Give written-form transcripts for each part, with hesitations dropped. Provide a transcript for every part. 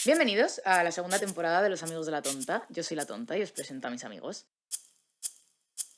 Bienvenidos a la segunda temporada de Los Amigos de la Tonta. Yo soy la Tonta y os presento a mis amigos.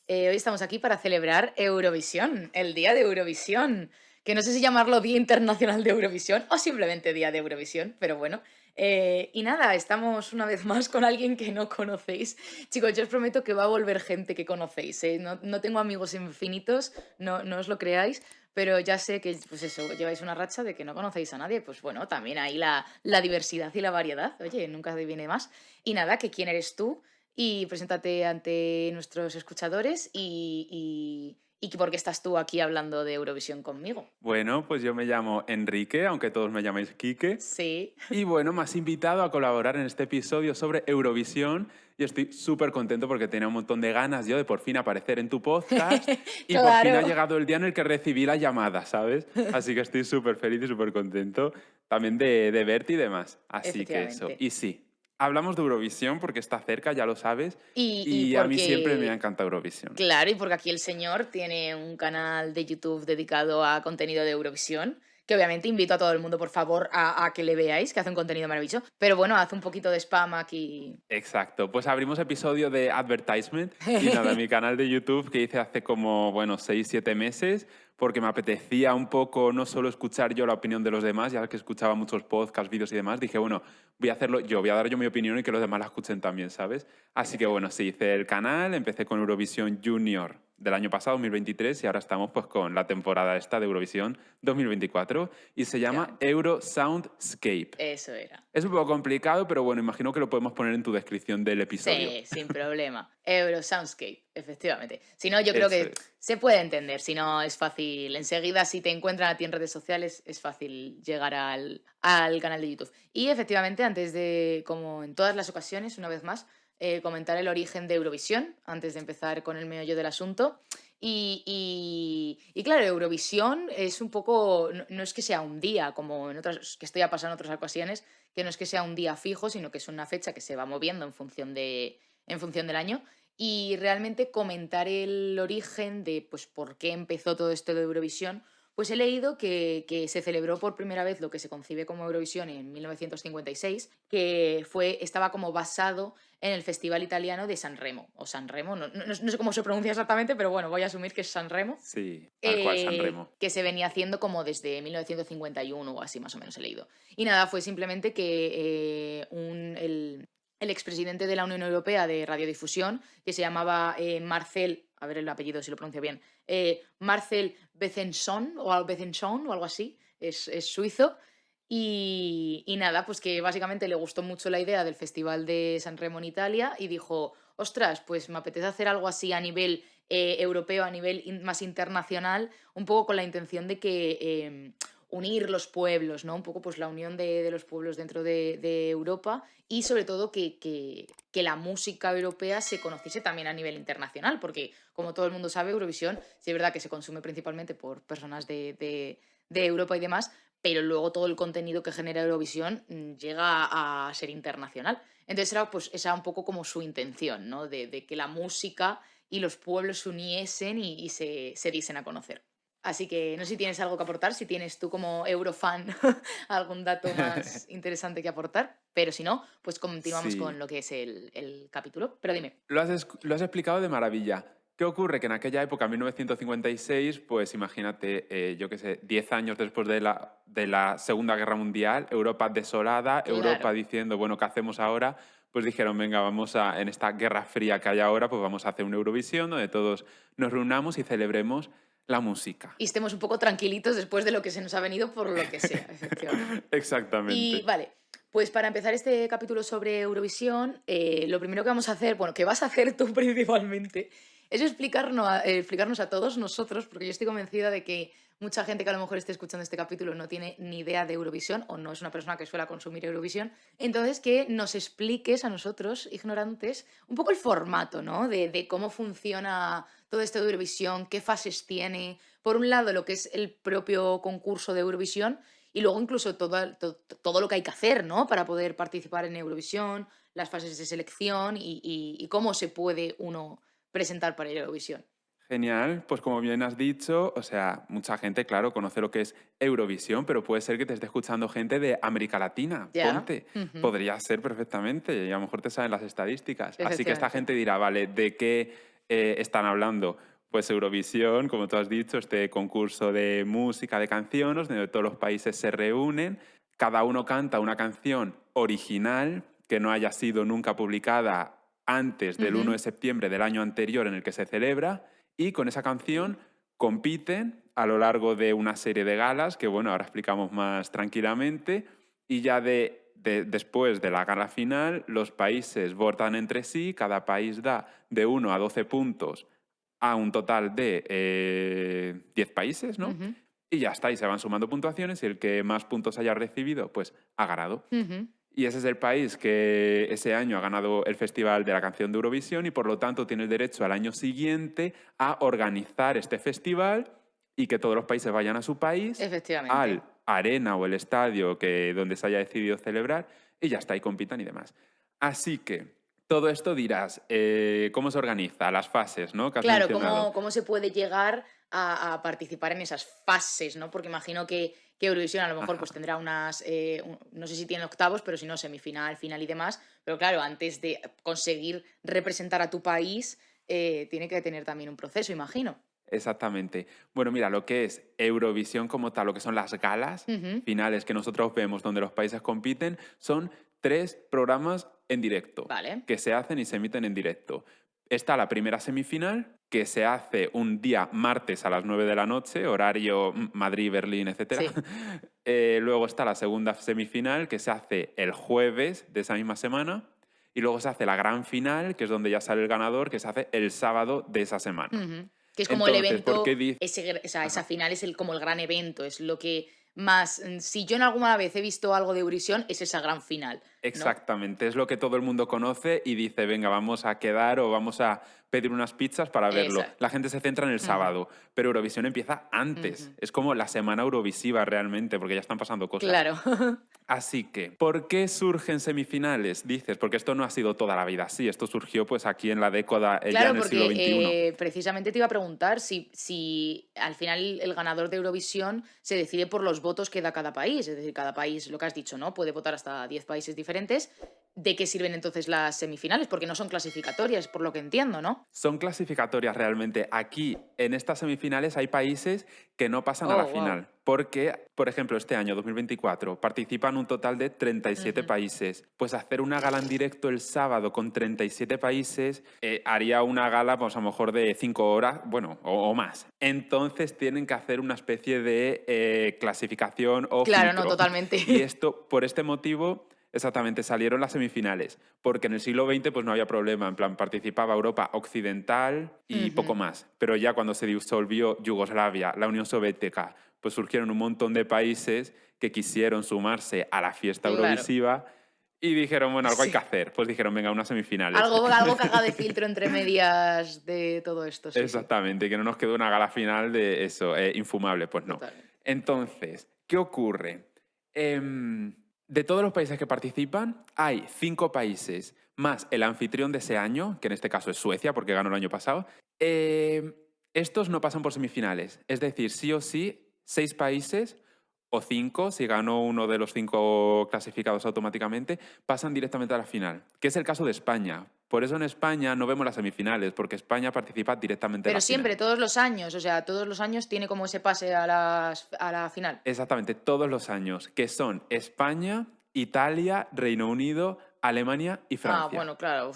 Hoy estamos aquí para celebrar Eurovisión, el Día de Eurovisión, que no sé si llamarlo Día Internacional de Eurovisión o simplemente Día de Eurovisión, pero bueno. Y nada, estamos una vez más con alguien que no conocéis. Chicos, yo os prometo que va a volver gente que conocéis, ¿eh? No tengo amigos infinitos, no os lo creáis, pero ya sé que, pues eso, lleváis una racha de que no conocéis a nadie. Pues bueno, también ahí la diversidad y la variedad. Oye, nunca viene más. Y nada, que quién eres tú y preséntate ante nuestros escuchadores y por qué estás tú aquí hablando de Eurovisión conmigo. Bueno, pues yo me llamo Enrique, aunque todos me llamáis Quique. Sí, Y bueno, me has invitado a colaborar en este episodio sobre Eurovisión y estoy súper contento porque tenía un montón de ganas yo de por fin aparecer en tu podcast y por fin ha claro. llegado el día en el que recibí la llamada, ¿sabes? Así que estoy súper feliz y súper contento también de verte y demás. Así que eso. Efectivamente. Y sí, hablamos de Eurovisión porque está cerca, ya lo sabes, Y y a mí siempre me ha porque, encantado Eurovisión. claro, y porque aquí el señor tiene un canal de YouTube dedicado a contenido de Eurovisión, que obviamente invito a todo el mundo, por favor, a que le veáis, que hace un contenido maravilloso. Pero bueno, haz un poquito de spam aquí. Exacto, pues abrimos episodio de Advertisement y nada, mi canal de YouTube que hice hace como, bueno, 6, 7 meses, porque me apetecía un poco no solo escuchar yo la opinión de los demás, ya que escuchaba muchos podcasts, vídeos y demás, dije, bueno, voy a hacerlo yo, voy a dar yo mi opinión y que los demás la escuchen también, ¿sabes? Así que bueno, Efectivamente. sí, hice el canal, empecé con Eurovisión Junior del año pasado, 2023, y ahora estamos pues con la temporada esta de Eurovisión 2024 y se llama Efectivamente. Euro Soundscape. Eso era. Es un poco complicado, pero bueno, imagino que lo podemos poner en tu descripción del episodio. Sí, sin problema. Euro Soundscape, efectivamente. Si no, yo creo Eso que es. se puede entender. Si no, es fácil. Enseguida, si te encuentran a ti en redes sociales, es fácil llegar al canal de YouTube. Y efectivamente, antes de, como en todas las ocasiones, una vez más, comentar el origen de Eurovisión, antes de empezar con el meollo del asunto. Y claro, Eurovisión es un poco, no es que sea un día, como en otras, que esto ya pasa en otras ocasiones, que no es que sea un día fijo, sino que es una fecha que se va moviendo en función del año. Y realmente comentar el origen de pues, por qué empezó todo esto de Eurovisión, pues he leído que se celebró por primera vez lo que se concibe como Eurovisión en 1956, que estaba como basado en el Festival Italiano de Sanremo, o Sanremo, no sé cómo se pronuncia exactamente, pero bueno, voy a asumir que es Sanremo, Sí, tal cual, Sanremo. que se venía haciendo como desde 1951 o así más o menos he leído. Y nada, fue simplemente que el expresidente de la Unión Europea de Radiodifusión, que se llamaba Marcel, a ver el apellido si lo pronuncio bien, Marcel Bezenson o algo así, es suizo, y nada, pues que básicamente le gustó mucho la idea del Festival de San Remo en Italia y dijo, ostras, pues me apetece hacer algo así a nivel europeo, a nivel más internacional, un poco con la intención de que unir los pueblos, ¿no? Un poco pues la unión de los pueblos dentro de Europa y sobre todo que la música europea se conociese también a nivel internacional, porque como todo el mundo sabe, Eurovisión sí es verdad que se consume principalmente por personas de Europa y demás, pero luego todo el contenido que genera Eurovisión llega a ser internacional. Entonces era pues esa un poco como su intención, ¿no? De que la música y los pueblos se uniesen y se diesen a conocer. Así que no sé si tienes algo que aportar, si tienes tú como Eurofan algún dato más interesante que aportar, pero si no, pues continuamos con Sí, lo que es el capítulo. Pero dime. lo has explicado de maravilla. ¿Qué ocurre? Que en aquella época, 1956, pues imagínate, yo qué sé, 10 años después de la Segunda Guerra Mundial, Europa desolada, Claro. Europa diciendo, bueno, ¿qué hacemos ahora? Pues dijeron, venga, en esta guerra fría que hay ahora, pues vamos a hacer una Eurovisión donde todos nos reunamos y celebremos la música. Y estemos un poco tranquilitos después de lo que se nos ha venido por lo que sea, efectivamente. Y Exactamente. vale, pues para empezar este capítulo sobre Eurovisión, lo primero que vamos a hacer, bueno, que vas a hacer tú principalmente, es explicarnos a todos nosotros, porque yo estoy convencida de que mucha gente que a lo mejor esté escuchando este capítulo no tiene ni idea de Eurovisión o no es una persona que suele consumir Eurovisión. Entonces, que nos expliques a nosotros, ignorantes, un poco el formato, ¿no? De cómo funciona todo esto de Eurovisión, qué fases tiene. Por un lado, lo que es el propio concurso de Eurovisión y luego incluso todo lo que hay que hacer, ¿no? Para poder participar en Eurovisión, las fases de selección y cómo se puede uno presentar para ir a Eurovisión. Genial, pues como bien has dicho, o sea, mucha gente, claro, conoce lo que es Eurovisión, pero puede ser que te esté escuchando gente de América Latina, Ya. ponte, Ujú. podría ser perfectamente, y a lo mejor te saben las estadísticas. Así que esta Efectivamente. gente dirá, vale, ¿de qué están hablando? Pues Eurovisión, como tú has dicho, este concurso de música, de canciones, donde todos los países se reúnen, cada uno canta una canción original que no haya sido nunca publicada antes del 1 Ujú. de septiembre del año anterior en el que se celebra, y con esa Sí. canción compiten a lo largo de una serie de galas, que bueno, ahora explicamos más tranquilamente, y ya después de la gala final, los países votan entre sí, cada país da de 1 a 12 puntos a un total de 10 países, ¿no? Ujú. Y ya está, y se van sumando puntuaciones y el que más puntos haya recibido, pues ha ganado. Ujú. Y ese es el país que ese año ha ganado el Festival de la Canción de Eurovisión y por lo tanto tiene el derecho al año siguiente a organizar este festival y que todos los países vayan a su país, Efectivamente. al arena o el estadio donde se haya decidido celebrar y ya está, y compitan y demás. Así que todo esto dirás, ¿cómo se organiza? Las fases, ¿no? Que has Claro, mencionado. ¿cómo se puede llegar a participar en esas fases, ¿no? Porque imagino que Eurovisión a lo mejor pues Ajá. tendrá unas, no sé si tiene octavos, pero si no, semifinal, final y demás. Pero claro, antes de conseguir representar a tu país, tiene que tener también un proceso, imagino. Exactamente. Bueno, mira, lo que es Eurovisión como tal, lo que son las galas Ujú. finales que nosotros vemos donde los países compiten, son 3 programas en directo Vale. que se hacen y se emiten en directo. Está la primera semifinal, que se hace un día martes a las 9 de la noche, horario Madrid, Berlín, etcétera. Sí. Luego está la segunda semifinal, que se hace el jueves de esa misma semana. Y luego se hace la gran final, que es donde ya sale el ganador, que se hace el sábado de esa semana. Ujú. Que es como el Entonces, ¿por evento, qué dice? o sea, esa Ajá, final es como el gran evento, es lo que más, si yo en alguna vez he visto algo de Eurovisión, es esa gran final, ¿no? exactamente, es lo que todo el mundo conoce y dice, venga, vamos a quedar o vamos a pedir unas pizzas para verlo. Esa. La gente se centra en el Ujú, sábado, pero Eurovisión empieza antes. ujú. Es como la semana Eurovisiva realmente, porque ya están pasando cosas. Claro. Así que, ¿por qué surgen semifinales? Dices, porque esto no ha sido toda la vida así, esto surgió pues aquí en la década, ya Claro, en el siglo porque XXI. precisamente te iba a preguntar si al final el ganador de Eurovisión se decide por los votos que da cada país. Es decir, cada país, lo que has dicho, ¿no? Puede votar hasta 10 países diferentes. ¿De qué sirven entonces las semifinales? Porque no son clasificatorias, por lo que entiendo, ¿no? Son clasificatorias realmente. Aquí, en estas semifinales, hay países que no pasan a la Oh, wow. final. Porque, por ejemplo, este año, 2024, participan un total de 37 Ujú. países. Pues hacer una gala en directo el sábado con 37 países haría una gala, pues a lo mejor de 5 horas, bueno, o más. Entonces tienen que hacer una especie de clasificación o Claro, no, filtro. totalmente. Y esto, por este motivo, exactamente, salieron las semifinales, porque en el siglo XX pues no había problema, en plan participaba Europa Occidental y poco Ujú. más, pero ya cuando se disolvió Yugoslavia, la Unión Soviética, pues surgieron un montón de países que quisieron sumarse a la fiesta Claro. eurovisiva y dijeron, bueno, algo hay que Sí. hacer, pues dijeron, venga, unas semifinales. Algo que haga de filtro entre medias de todo esto, sí, sí. Exactamente, que no nos quedó una gala final de eso, infumable, pues no. Totalmente. Entonces, ¿qué ocurre? Em, de todos los países que participan, hay 5 países más el anfitrión de ese año, que en este caso es Suecia, porque ganó el año pasado. Estos no pasan por semifinales, es decir, sí o sí, 6 países o 5, si ganó uno de los 5 clasificados automáticamente, pasan directamente a la final, que es el caso de España. Por eso en España no vemos las semifinales, porque España participa directamente en Pero la siempre, final. todos los años, o sea, todos los años tiene como ese pase a la final. Exactamente, todos los años, que son España, Italia, Reino Unido, Alemania y Ah, Francia. bueno, claro,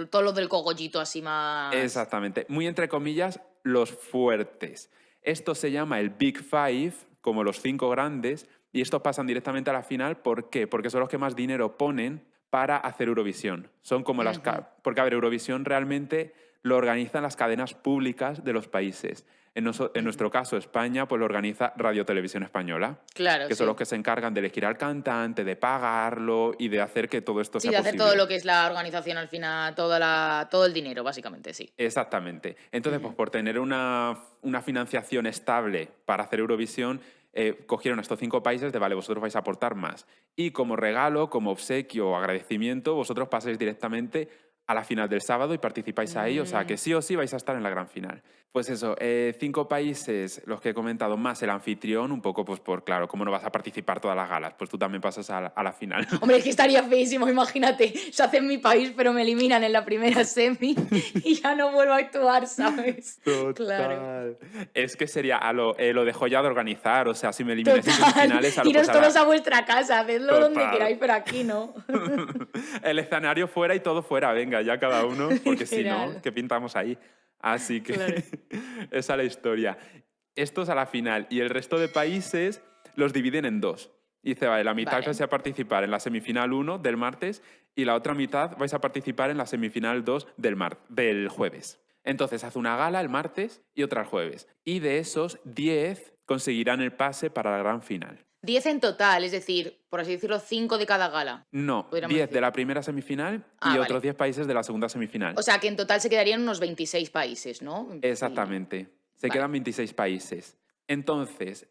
todo lo del cogollito así más. Exactamente, muy entre comillas, los fuertes. Esto se llama el Big Five, como los 5 grandes, y estos pasan directamente a la final. ¿Por qué? Porque son los que más dinero ponen para hacer Eurovisión. Son como Ujú. porque, a ver, Eurovisión realmente lo organizan las cadenas públicas de los países. En Ujú. nuestro caso, España, pues lo organiza Radio Televisión Española, Claro, que son los sí. que se encargan de elegir al cantante, de pagarlo y de hacer que todo esto Sí, sea de hacer todo posible. lo que es la organización al final, todo el dinero, básicamente, sí. Exactamente. Entonces, pues Ujú. por tener una financiación estable para hacer Eurovisión, cogieron a estos 5 países de, vale, vosotros vais a aportar más. Y como regalo, como obsequio o agradecimiento, vosotros pasáis directamente a la final del sábado y participáis ahí, o sea que sí o sí vais a estar en la gran final. Pues eso, 5 países, los que he comentado, más el anfitrión, un poco pues por, claro, ¿cómo no vas a participar todas las galas? Pues tú también pasas a la final. Hombre, es que estaría feísimo, imagínate, se hace en mi país, pero me eliminan en la primera semi y ya no vuelvo a actuar, ¿sabes? Claro. Total. Es que sería lo dejo ya de organizar, o sea, si me elimináis en Total, semifinales, a lo pues iros a todos la... a vuestra casa, hacedlo donde Total. queráis, pero aquí no. El escenario fuera y todo fuera, venga, ya cada uno, porque si no, Literal, ¿qué pintamos ahí? Así que claro. esa es la historia. Esto es a la final y el resto de países los dividen en dos. Dice, vale, la mitad Vale, vais a participar en la semifinal 1 del martes y la otra mitad vais a participar en la semifinal 2 del jueves. Entonces hace una gala el martes y otra el jueves. Y de esos, 10 conseguirán el pase para la gran final. 10 en total, es decir, por así decirlo, 5 de cada gala, No, podríamos 10 de decir. la primera semifinal y Ah, otros vale. 10 países de la segunda semifinal. O sea, que en total se quedarían unos 26 países, ¿no? Exactamente. Se Vale. quedan 26 países. Entonces,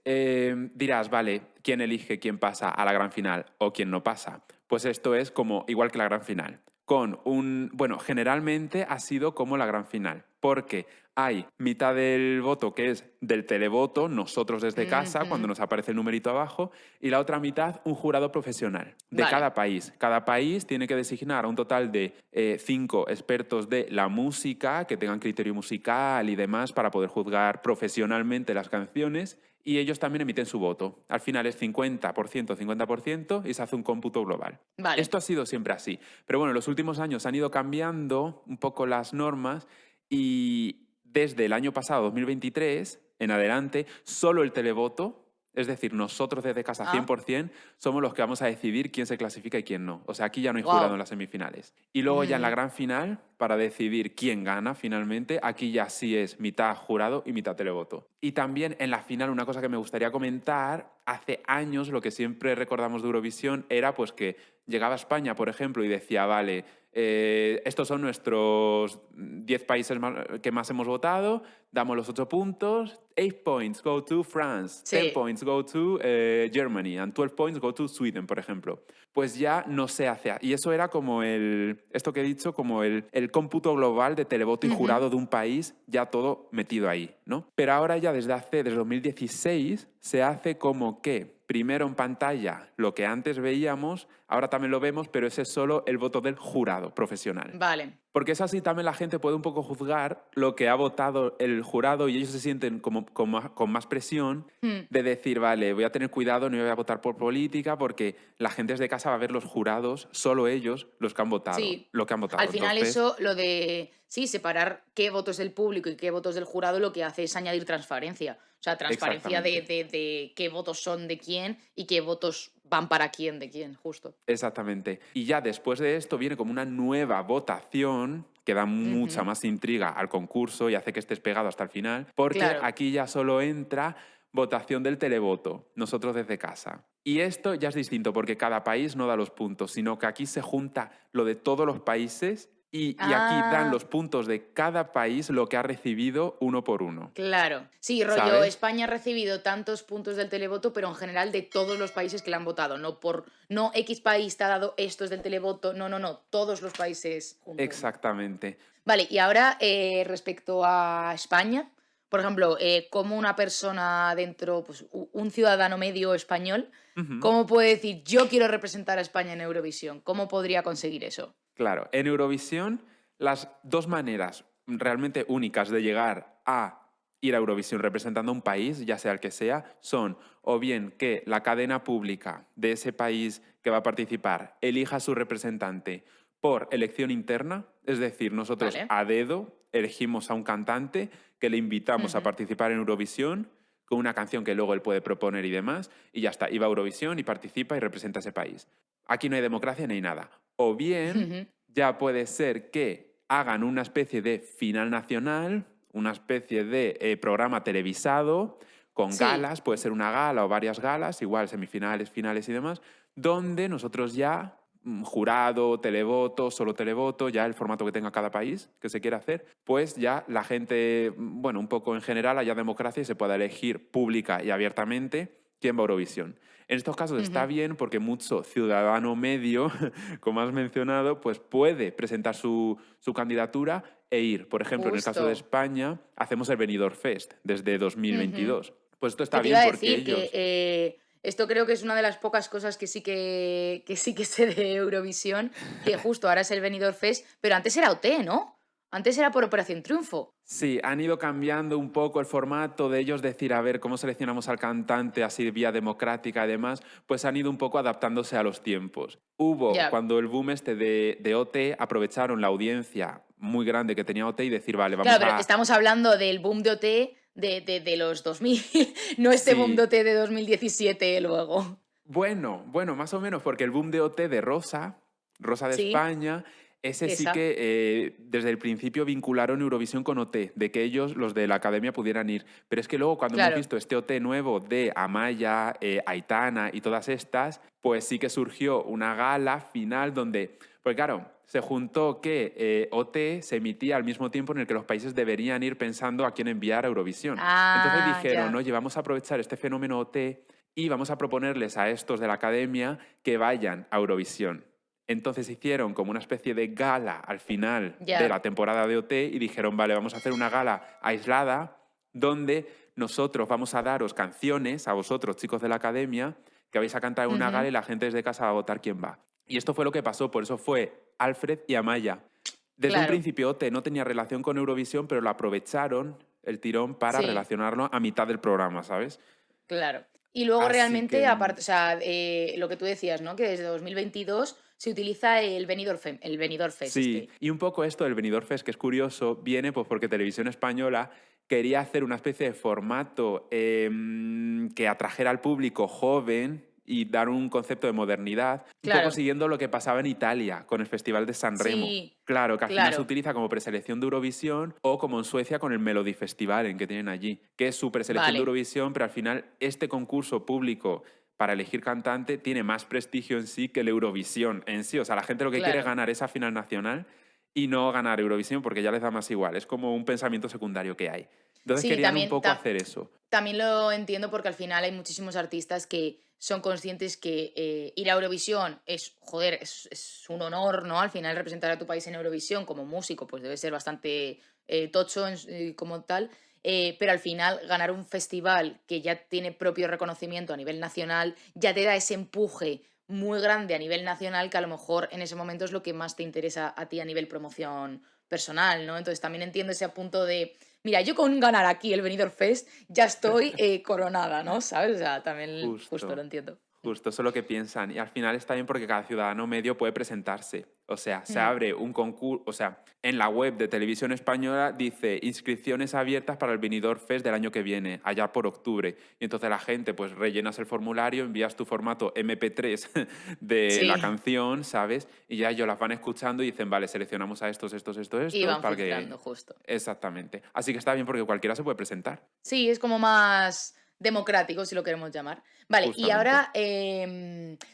dirás, vale, ¿quién elige quién pasa a la gran final o quién no pasa? Pues esto es como igual que la gran final. Bueno, generalmente ha sido como la gran final, porque hay mitad del voto que es del televoto, nosotros desde casa, cuando Ujú, nos aparece el numerito abajo, y la otra mitad un jurado profesional de vale. cada país. Cada país tiene que designar a un total de 5 expertos de la música, que tengan criterio musical y demás para poder juzgar profesionalmente las canciones, y ellos también emiten su voto. Al final es 50%, 50% y se hace un cómputo global. Vale. Esto ha sido siempre así. Pero bueno, en los últimos años han ido cambiando un poco las normas y desde el año pasado, 2023, en adelante, solo el televoto, es decir, nosotros desde casa Ah, 100%, somos los que vamos a decidir quién se clasifica y quién no. O sea, aquí ya no hay jurado en wow. las semifinales. Y luego ya en la gran final, para decidir quién gana finalmente, aquí ya sí es mitad jurado y mitad televoto. Y también en la final, una cosa que me gustaría comentar, hace años lo que siempre recordamos de Eurovisión era pues que llegaba a España, por ejemplo, y decía, vale, estos son nuestros 10 países que más hemos votado, damos los 8 puntos, 8 points go to France, 10 Sí. points go to Germany, and 12 points go to Sweden, por ejemplo. Pues ya no se hace. Y eso era como esto que he dicho, como el cómputo global de televoto y Ujú. jurado de un país, ya todo metido ahí, ¿no? Pero ahora ya desde 2016, se hace como que primero en pantalla lo que antes veíamos, ahora también lo vemos, pero ese es solo el voto del jurado profesional. Vale. Porque es así también la gente puede un poco juzgar lo que ha votado el jurado y ellos se sienten como con más presión Mm, de decir, vale, voy a tener cuidado, no voy a votar por política porque la gente desde casa va a ver los jurados, solo ellos, los que han votado, sí. lo que han Al votado. final Entonces, eso, lo de, sí, separar qué votos del público y qué votos del jurado, lo que hace es añadir transparencia. O sea, transparencia de, exactamente. de qué votos son de quién y qué votos van para quién de quién, justo. Exactamente. Y ya después de esto viene como una nueva votación que da mucha Ujú, más intriga al concurso y hace que estés pegado hasta el final, porque claro. aquí ya solo entra votación del televoto, nosotros desde casa. Y esto ya es distinto porque cada país no da los puntos, sino que aquí se junta lo de todos los países y aquí dan Ah, los puntos de cada país lo que ha recibido uno por uno. claro. Sí, rollo, ¿Sabes? España ha recibido tantos puntos del televoto, pero en general de todos los países que le han votado, no X país te ha dado estos del televoto, no, no, no, todos los países juntos. Exactamente. Vale, y ahora respecto a España, por ejemplo, como una persona dentro, pues un ciudadano medio español, Ujú. ¿cómo puede decir yo quiero representar a España en Eurovisión? ¿Cómo podría conseguir eso? Claro, en Eurovisión las dos maneras realmente únicas de llegar a ir a Eurovisión representando a un país, ya sea el que sea, son o bien que la cadena pública de ese país que va a participar elija a su representante por elección interna, es decir, nosotros Vale. a dedo elegimos a un cantante que le invitamos a Ujú, participar en Eurovisión con una canción que luego él puede proponer y demás, y ya está, iba a Eurovisión y participa y representa a ese país. Aquí no hay democracia ni hay nada. O bien ujú. ya puede ser que hagan una especie de final nacional, una especie de programa televisado con Sí, galas, puede ser una gala o varias galas, igual semifinales, finales y demás, donde nosotros ya, jurado, televoto, solo televoto, ya el formato que tenga cada país que se quiera hacer, pues ya la gente, bueno, un poco en general haya democracia y se pueda elegir pública y abiertamente quién va a Eurovisión. En estos casos está Ujú. bien porque mucho ciudadano medio, como has mencionado, pues puede presentar su candidatura e ir. Por ejemplo, en el caso de Justo. España, hacemos el Benidorm Fest desde Ujú. 2022. Pues esto ¿Qué está te iba bien a porque decir? Que ellos... esto creo que es una de las pocas cosas que sí que sé de Eurovisión, que justo ahora es el Benidorm Fest, pero antes era OT, ¿no? Antes era por Operación Triunfo. Sí, han ido cambiando un poco el formato de ellos decir, a ver, ¿cómo seleccionamos al cantante así vía democrática y demás? Pues han ido un poco adaptándose a los tiempos. Hubo, Ya. cuando el boom este de OT, aprovecharon la audiencia muy grande que tenía OT y decir, vale, Claro, vamos pero a... estamos hablando del boom de OT de los 2000, no este boom de Sí, OT de 2017 luego. bueno, más o menos, porque el boom de OT de Rosa, Rosa de Sí, España, ese sí esa. que desde el principio vincularon Eurovisión con OT, de que ellos, los de la academia, pudieran ir. Pero es que luego cuando hemos Claro. visto este OT nuevo de Amaya, Aitana y todas estas, pues sí que surgió una gala final donde, pues claro, se juntó que OT se emitía al mismo tiempo en el que los países deberían ir pensando a quién enviar a Eurovisión. Entonces Ah, dijeron, ya. oye, vamos a aprovechar este fenómeno OT y vamos a proponerles a estos de la academia que vayan a Eurovisión. Entonces hicieron como una especie de gala al final de Ya. la temporada de OT y dijeron, vale, vamos a hacer una gala aislada donde nosotros vamos a daros canciones a vosotros, chicos de la academia, que vais a cantar en una gala Ujú. y la gente desde casa va a votar quién va. Y esto fue lo que pasó, por eso fue Alfred y Amaya. Desde un Claro, principio OT no tenía relación con Eurovisión, pero lo aprovecharon el tirón para sí. relacionarlo a mitad del programa, ¿sabes? Claro. Y luego Así realmente, que aparte, o sea, lo que tú decías, ¿no? Que desde 2022 se utiliza el Benidorm Fest sí, este. y un poco esto del Benidorm Fest, que es curioso, viene pues porque Televisión Española quería hacer una especie de formato que atrajera al público joven y dar un concepto de modernidad, un poco Claro, siguiendo lo que pasaba en Italia con el Festival de San Remo. sí, Claro, que al final se claro, utiliza como preselección de Eurovisión o como en Suecia con el Melody Festivalen que tienen allí, que es su preselección de vale, Eurovisión, pero al final este concurso público para elegir cantante tiene más prestigio en sí que el Eurovisión en sí. O sea, la gente lo que quiere es claro. ganar esa final nacional y no ganar Eurovisión porque ya les da más igual. Es como un pensamiento secundario que hay. Entonces Sí, querían un también, poco hacer eso. también lo entiendo porque al final hay muchísimos artistas que son conscientes que ir a Eurovisión es, joder, es un honor, ¿no? Al final representar a tu país en Eurovisión como músico, pues debe ser bastante tocho como tal. Pero al final ganar un festival que ya tiene propio reconocimiento a nivel nacional ya te da ese empuje muy grande a nivel nacional que a lo mejor en ese momento es lo que más te interesa a ti a nivel promoción personal, ¿no? Entonces también entiendo ese punto de, mira, yo con ganar aquí el Benidorm Fest ya estoy coronada, ¿no? ¿Sabes? O sea, también justo lo Justo, entiendo. justo, eso es lo que piensan. Y al final está bien porque cada ciudadano medio puede presentarse. O sea, se Mm, abre un concurso, o sea, en la web de Televisión Española dice inscripciones abiertas para el Benidorm Fest del año que viene, allá por octubre. Y entonces la gente, pues rellenas el formulario, envías tu formato MP3 de la sí, canción, ¿sabes? Y ya ellos las van escuchando y dicen, vale, seleccionamos a y estos, van para filtrando, que... justo. Exactamente. Así que está bien porque cualquiera se puede presentar, Sí, es como más democrático, si lo queremos llamar. Vale, y justamente. ahora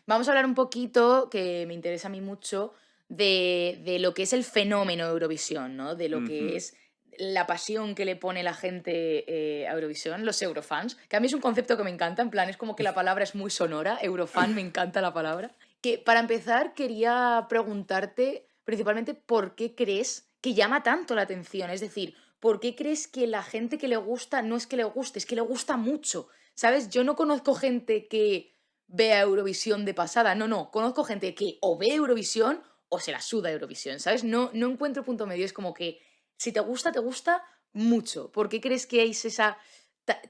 vamos a hablar un poquito, que me interesa a mí mucho, de lo que es el fenómeno Eurovisión, ¿no? De lo que Ujú. es la pasión que le pone la gente a Eurovisión, los eurofans, que a mí es un concepto que me encanta, en plan, es como que la palabra es muy sonora, eurofan, me encanta la palabra. Que para empezar quería preguntarte principalmente por qué crees que llama tanto la atención, es decir, ¿por qué crees que la gente que le gusta no es que le guste, es que le gusta mucho? ¿Sabes? Yo no conozco gente que vea Eurovisión de pasada, no, no, conozco gente que o ve Eurovisión o se la suda Eurovisión, ¿sabes? No encuentro punto medio, es como que si te gusta mucho. ¿Por qué crees que hay esa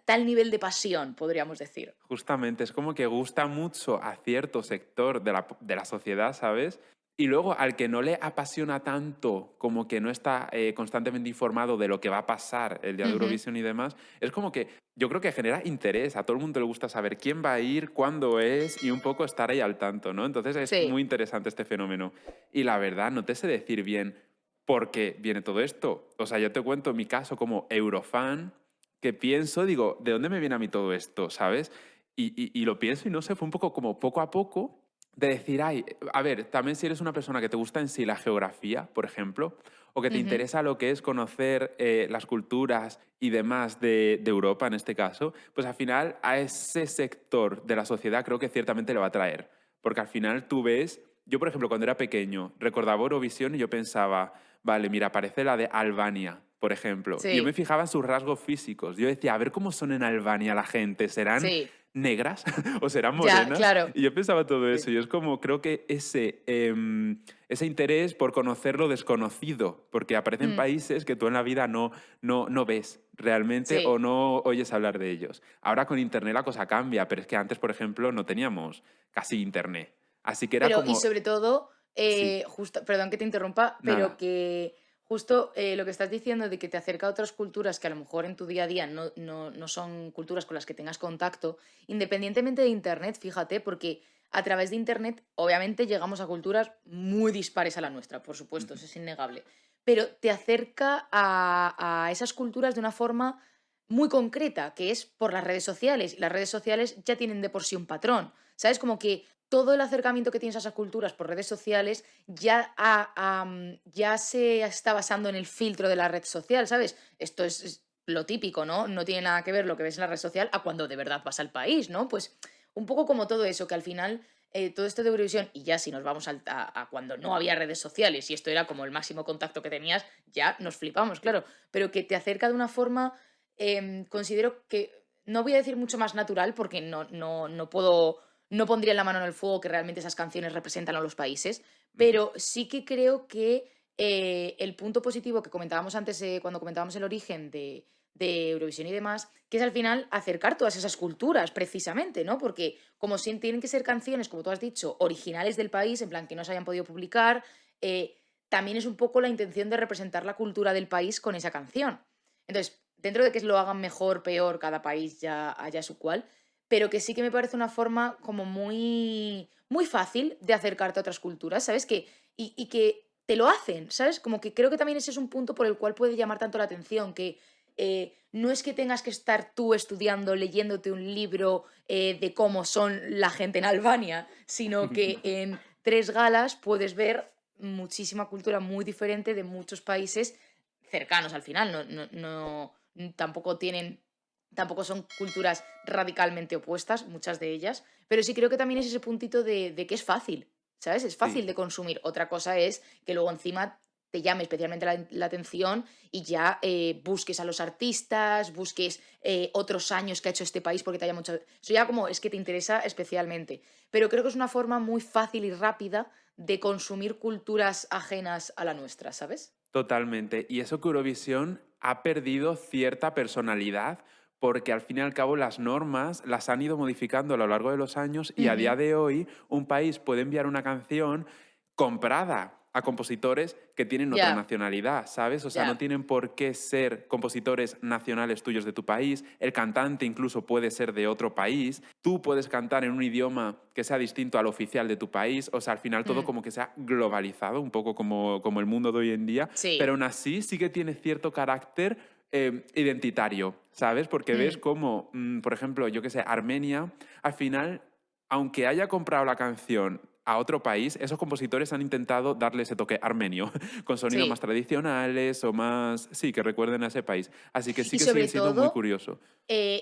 tal nivel de pasión, podríamos decir? Justamente, es como que gusta mucho a cierto sector de la sociedad, ¿sabes? Y luego al que no le apasiona tanto, como que no está constantemente informado de lo que va a pasar el día de Ujú. Eurovisión y demás, es como que yo creo que genera interés. A todo el mundo le gusta saber quién va a ir, cuándo es y un poco estar ahí al tanto, ¿no? Entonces es muy Sí, interesante este fenómeno. Y la verdad, no te sé decir bien por qué viene todo esto. O sea, yo te cuento mi caso como eurofan, que pienso, digo, ¿de dónde me viene a mí todo esto? ¿Sabes? Y lo pienso y no sé, fue un poco como poco a poco. de decir, ay, a ver, también si eres una persona que te gusta en sí la geografía, por ejemplo, o que te Ujú. interesa lo que es conocer las culturas y demás de Europa en este caso, pues al final a ese sector de la sociedad creo que ciertamente le va a atraer. Porque al final tú ves, yo por ejemplo cuando era pequeño recordaba Eurovisión y yo pensaba, vale, mira, aparece la de Albania, por ejemplo. Y yo me Sí, fijaba en sus rasgos físicos. Yo decía, a ver cómo son en Albania la gente, ¿serán sí, negras o serán ya, morenas? claro. Y yo pensaba todo Sí. eso. Y es como, creo que ese interés por conocer lo desconocido, porque aparecen Mm, países que tú en la vida no ves realmente o sí. no oyes hablar de ellos. Ahora con Internet la cosa cambia, pero es que antes, por ejemplo, no teníamos casi Internet. Así que era Pero, y como, sobre todo, sí, justo, perdón que te interrumpa, pero nada, que justo lo que estás diciendo de que te acerca a otras culturas que a lo mejor en tu día a día no son culturas con las que tengas contacto, independientemente de Internet, fíjate, porque a través de Internet obviamente llegamos a culturas muy dispares a la nuestra, por supuesto, ujú, eso es innegable, pero te acerca a esas culturas de una forma muy concreta, que es por las redes sociales, y las redes sociales ya tienen de por sí un patrón, ¿sabes? Como que todo el acercamiento que tienes a esas culturas por redes sociales ya se está basando en el filtro de la red social, ¿sabes? Esto es lo típico, ¿no? No tiene nada que ver lo que ves en la red social a cuando de verdad vas al país, ¿no? Pues un poco como todo eso, que al final todo esto de Eurovisión, y ya si nos vamos a cuando no había redes sociales y esto era como el máximo contacto que tenías, ya nos flipamos, claro, pero que te acerca de una forma, considero que, no voy a decir mucho más natural porque no puedo, no pondría la mano en el fuego que realmente esas canciones representan a los países, ujú. pero sí que creo que el punto positivo que comentábamos antes, cuando comentábamos el origen de Eurovisión y demás, que es al final acercar todas esas culturas, precisamente, ¿no? Porque como si tienen que ser canciones, como tú has dicho, originales del país, en plan que no se hayan podido publicar, eh, también es un poco la intención de representar la cultura del país con esa canción. Entonces, dentro de que lo hagan mejor, peor, cada país ya haya su cual, pero que sí que me parece una forma como muy fácil de acercarte a otras culturas, ¿sabes? Y que te lo hacen, ¿sabes? Como que creo que también ese es un punto por el cual puede llamar tanto la atención, que no es que tengas que estar tú estudiando, leyéndote un libro de cómo son la gente en Albania, sino que en 3 galas puedes ver muchísima cultura muy diferente de muchos países cercanos al final, tampoco tienen, tampoco son culturas radicalmente opuestas, muchas de ellas, pero sí creo que también es ese puntito de que es fácil, ¿sabes? Es Sí. fácil de consumir. Otra cosa es que luego encima te llame especialmente la atención y ya busques a los artistas, busques otros años que ha hecho este país porque te haya mucho... Eso ya como es que te interesa especialmente. Pero creo que es una forma muy fácil y rápida de consumir culturas ajenas a la nuestra, ¿sabes? Totalmente. Y eso que Eurovisión ha perdido cierta personalidad porque al fin y al cabo las normas las han ido modificando a lo largo de los años y a día Ujú, de hoy un país puede enviar una canción comprada a compositores que tienen otra ya, nacionalidad, ¿sabes? O sea, no ya. tienen por qué ser compositores nacionales tuyos de tu país, el cantante incluso puede ser de otro país, tú puedes cantar en un idioma que sea distinto al oficial de tu país, o sea, al final todo Mm, como que se ha globalizado, un poco como el mundo de hoy en día, pero sí. aún así sí que tiene cierto carácter identitario, ¿sabes? Porque ves Mm, como, por ejemplo, yo que sé, Armenia, al final, aunque haya comprado la canción a otro país, esos compositores han intentado darle ese toque armenio, con sonidos más sí. tradicionales o más, sí, que recuerden a ese país. Así que sí Y que sigue sobre siendo muy todo, curioso.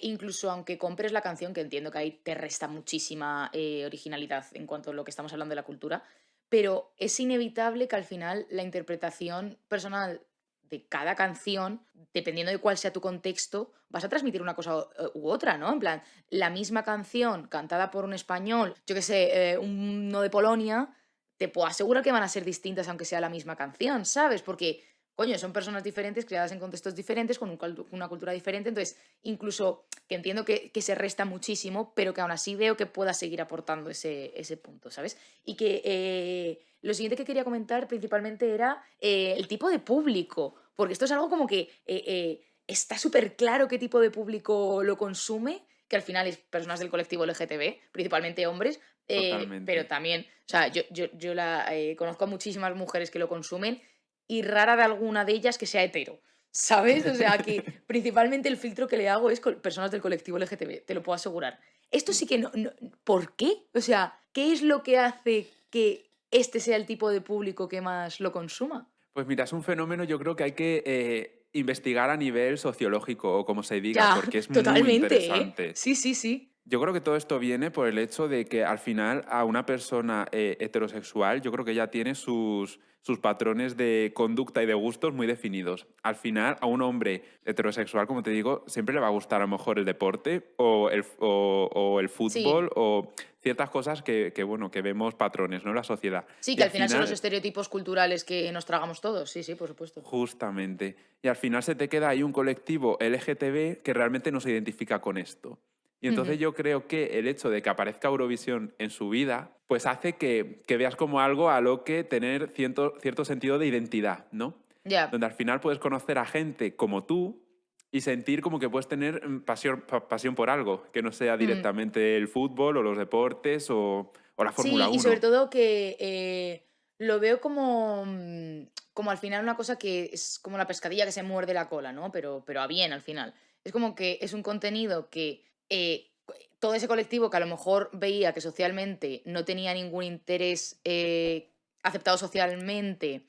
incluso aunque compres la canción, que entiendo que ahí te resta muchísima originalidad en cuanto a lo que estamos hablando de la cultura, pero es inevitable que al final la interpretación personal de cada canción, dependiendo de cuál sea tu contexto, vas a transmitir una cosa u otra, ¿no? En plan, la misma canción cantada por un español, yo que sé, uno de Polonia, te puedo asegurar que van a ser distintas aunque sea la misma canción, ¿sabes? Porque, coño, son personas diferentes, creadas en contextos diferentes, con una cultura diferente, entonces incluso que entiendo que se resta muchísimo, pero que aún así veo que pueda seguir aportando ese punto, ¿sabes? Y que lo siguiente que quería comentar principalmente era el tipo de público, porque esto es algo como que está súper claro qué tipo de público lo consume, que al final es personas del colectivo LGTB, principalmente hombres, pero Totalmente. también, o sea, conozco a muchísimas mujeres que lo consumen y rara de alguna de ellas que sea hetero. ¿sabes? O sea, que principalmente el filtro que le hago es con personas del colectivo LGTB, te lo puedo asegurar. Esto sí que ¿por qué? O sea, ¿qué es lo que hace que este sea el tipo de público que más lo consuma? Pues mira, es un fenómeno yo creo que hay que investigar a nivel sociológico o como se diga, Ya, porque es muy totalmente, ¿eh? interesante. Sí, sí, sí. Yo creo que todo esto viene por el hecho de que al final a una persona heterosexual, yo creo que ya tiene sus patrones de conducta y de gustos muy definidos. Al final, a un hombre heterosexual, como te digo, siempre le va a gustar a lo mejor el deporte o el Sí, fútbol o ciertas cosas bueno, que vemos patrones, ¿no? En la sociedad. sí, Y que al al final son los final, estereotipos culturales que nos tragamos todos. Sí, sí, por supuesto. justamente, y al final se te queda ahí un colectivo LGTB que realmente no se identifica con esto. Y entonces Ujú. yo creo que el hecho de que aparezca Eurovisión en su vida, pues hace que veas como algo a lo que tener cierto sentido de identidad, ¿no? Ya. Donde al final puedes conocer a gente como tú y sentir como que puedes tener pasión por algo, que no sea Mm. directamente el fútbol o los deportes o la Fórmula Sí, y sobre 1. todo que lo veo como, como al final una cosa que es como la pescadilla que se muerde la cola, ¿no? Pero a bien al final. Es como que es un contenido que todo ese colectivo que a lo mejor veía que socialmente no tenía ningún interés aceptado socialmente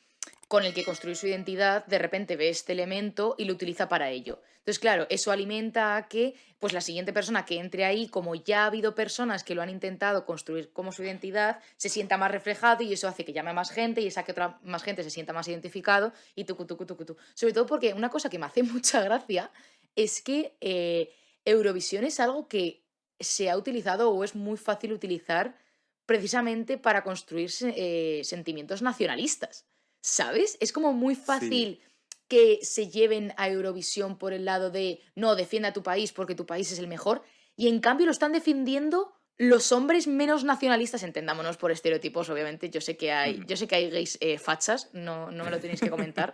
con el que construir su identidad, de repente ve este elemento y lo utiliza para ello. Entonces, claro, eso alimenta a que pues la siguiente persona que entre ahí, como ya ha habido personas que lo han intentado construir como su identidad, se sienta más reflejado y eso hace que llame a más gente y esa que otra más gente se sienta más identificado y tucu, tucu, tucu, tu. Sobre todo porque una cosa que me hace mucha gracia es que Eurovisión es algo que se ha utilizado o es muy fácil utilizar precisamente para construir sentimientos nacionalistas. ¿Sabes? Es como muy Sí. fácil que se lleven a Eurovisión por el lado de no, defienda a tu país porque tu país es el mejor, y en cambio lo están defendiendo los hombres menos nacionalistas, entendámonos por estereotipos, obviamente. Ujú. Yo sé que hay gays fachas, no me lo tenéis que comentar.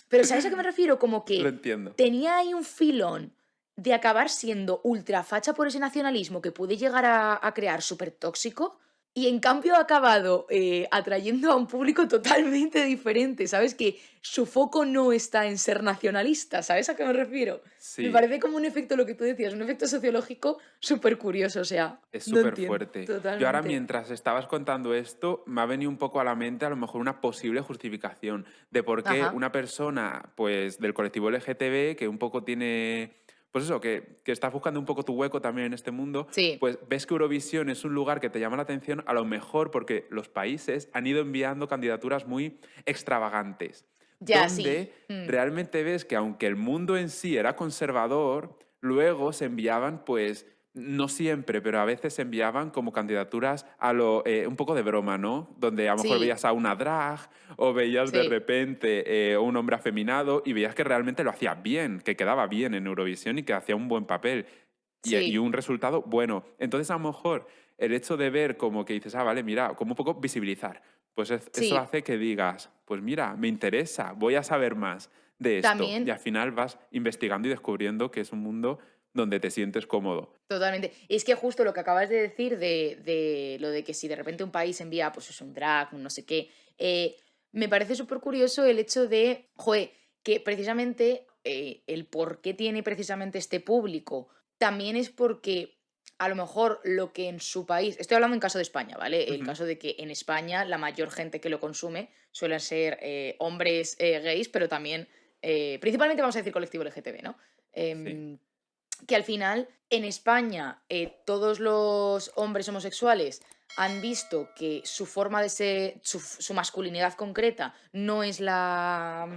Pero ¿sabes a qué me refiero? Como Lo que entiendo. tenía ahí un filón de acabar siendo ultra facha por ese nacionalismo que puede llegar a crear súper tóxico y en cambio ha acabado atrayendo a un público totalmente diferente, ¿sabes? Que su foco no está en ser nacionalista, ¿sabes a qué me refiero? Me Sí. parece como un efecto, lo que tú decías, un efecto sociológico súper curioso, o sea, Es no súper entiendo, fuerte. Yo ahora, totalmente. mientras estabas contando esto, me ha venido un poco a la mente a lo mejor una posible justificación de por qué Ajá, una persona, pues, del colectivo LGTB, que un poco tiene, pues eso, que está buscando un poco tu hueco también en este mundo, sí, pues ves que Eurovisión es un lugar que te llama la atención, a lo mejor porque los países han ido enviando candidaturas muy extravagantes, ya sí. donde realmente ves que aunque el mundo en sí era conservador, luego se enviaban, pues, no siempre, pero a veces se enviaban como candidaturas a lo un poco de broma, ¿no? Donde a lo mejor Sí, veías a una drag o veías de sí, repente un hombre afeminado y veías que realmente lo hacía bien, que quedaba bien en Eurovisión y que hacía un buen papel y sí, un resultado bueno. Entonces, a lo mejor el hecho de ver como que dices, ah, vale, mira, como un poco visibilizar, pues eso sí. hace que digas, pues mira, me interesa, voy a saber más de esto. Y También, al final vas investigando y descubriendo que es un mundo donde te sientes cómodo. totalmente. Y es que justo lo que acabas de decir de lo de que si de repente un país envía, pues es un drag, un no sé qué, me parece súper curioso el hecho de, joder, que precisamente el por qué tiene precisamente este público también es porque a lo mejor lo que en su país, estoy hablando en caso de España, ¿vale? El Ujú. caso de que en España la mayor gente que lo consume suelen ser hombres gays, pero también, principalmente vamos a decir colectivo LGTB, ¿no? Sí. Em, que al final en España todos los hombres homosexuales han visto que su forma de ser, su masculinidad concreta no es la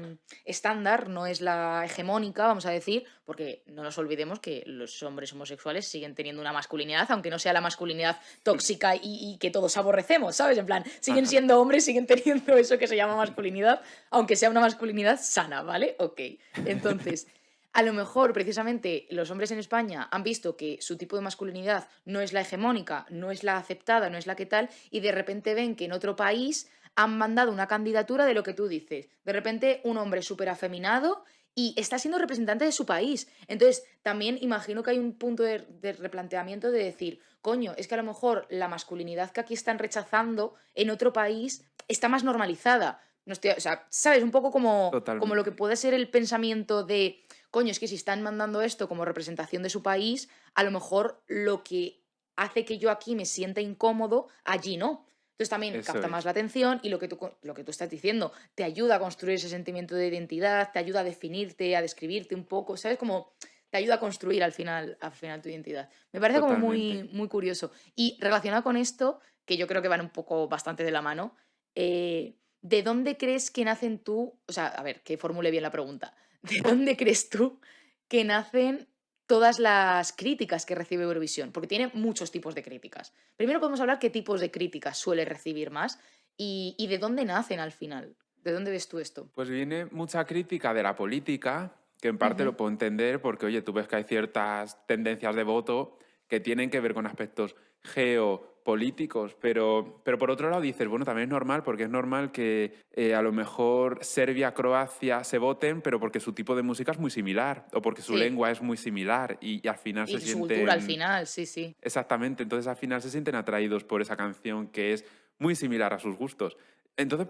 estándar, no es la hegemónica, vamos a decir, porque no nos olvidemos que los hombres homosexuales siguen teniendo una masculinidad, aunque no sea la masculinidad tóxica y que todos aborrecemos, ¿sabes? En plan, siguen Ajá. siendo hombres, siguen teniendo eso que se llama masculinidad, aunque sea una masculinidad sana, ¿vale? Ok. Entonces, a lo mejor, precisamente, los hombres en España han visto que su tipo de masculinidad no es la hegemónica, no es la aceptada, no es la que tal, y de repente ven que en otro país han mandado una candidatura de lo que tú dices. De repente, un hombre súper afeminado y está siendo representante de su país. Entonces, también imagino que hay un punto de replanteamiento de decir, coño, es que a lo mejor la masculinidad que aquí están rechazando en otro país está más normalizada. no estoy, o sea, ¿sabes? Un poco como lo que Totalmente. puede ser el pensamiento de, coño, es que si están mandando esto como representación de su país, a lo mejor lo que hace que yo aquí me sienta incómodo, allí no. Entonces también Eso capta más la es, atención y lo que tú estás diciendo te ayuda a construir ese sentimiento de identidad, te ayuda a definirte, a describirte un poco, ¿sabes? Como te ayuda a construir al final tu identidad. Me parece como totalmente. muy, muy curioso. Y relacionado con esto, que yo creo que van un poco bastante de la mano, ¿de dónde crees que nacen tú? O sea, a ver, que formule bien la pregunta. ¿De dónde crees tú que nacen todas las críticas que recibe Eurovisión? Porque tiene muchos tipos de críticas. Primero podemos hablar qué tipos de críticas suele recibir más y de dónde nacen al final. ¿De dónde ves tú esto? Pues viene mucha crítica de la política, que en parte Ujú. lo puedo entender porque, oye, tú ves que hay ciertas tendencias de voto que tienen que ver con aspectos geopolíticos, pero por otro lado dices, bueno, también es normal porque es normal que a lo mejor Serbia, Croacia se voten, pero porque su tipo de música es muy similar o porque su Sí, lengua es muy similar y al final y se su cultura al sienten. final, sí, sí. Exactamente, entonces al final se sienten atraídos por esa canción que es muy similar a sus gustos. Entonces,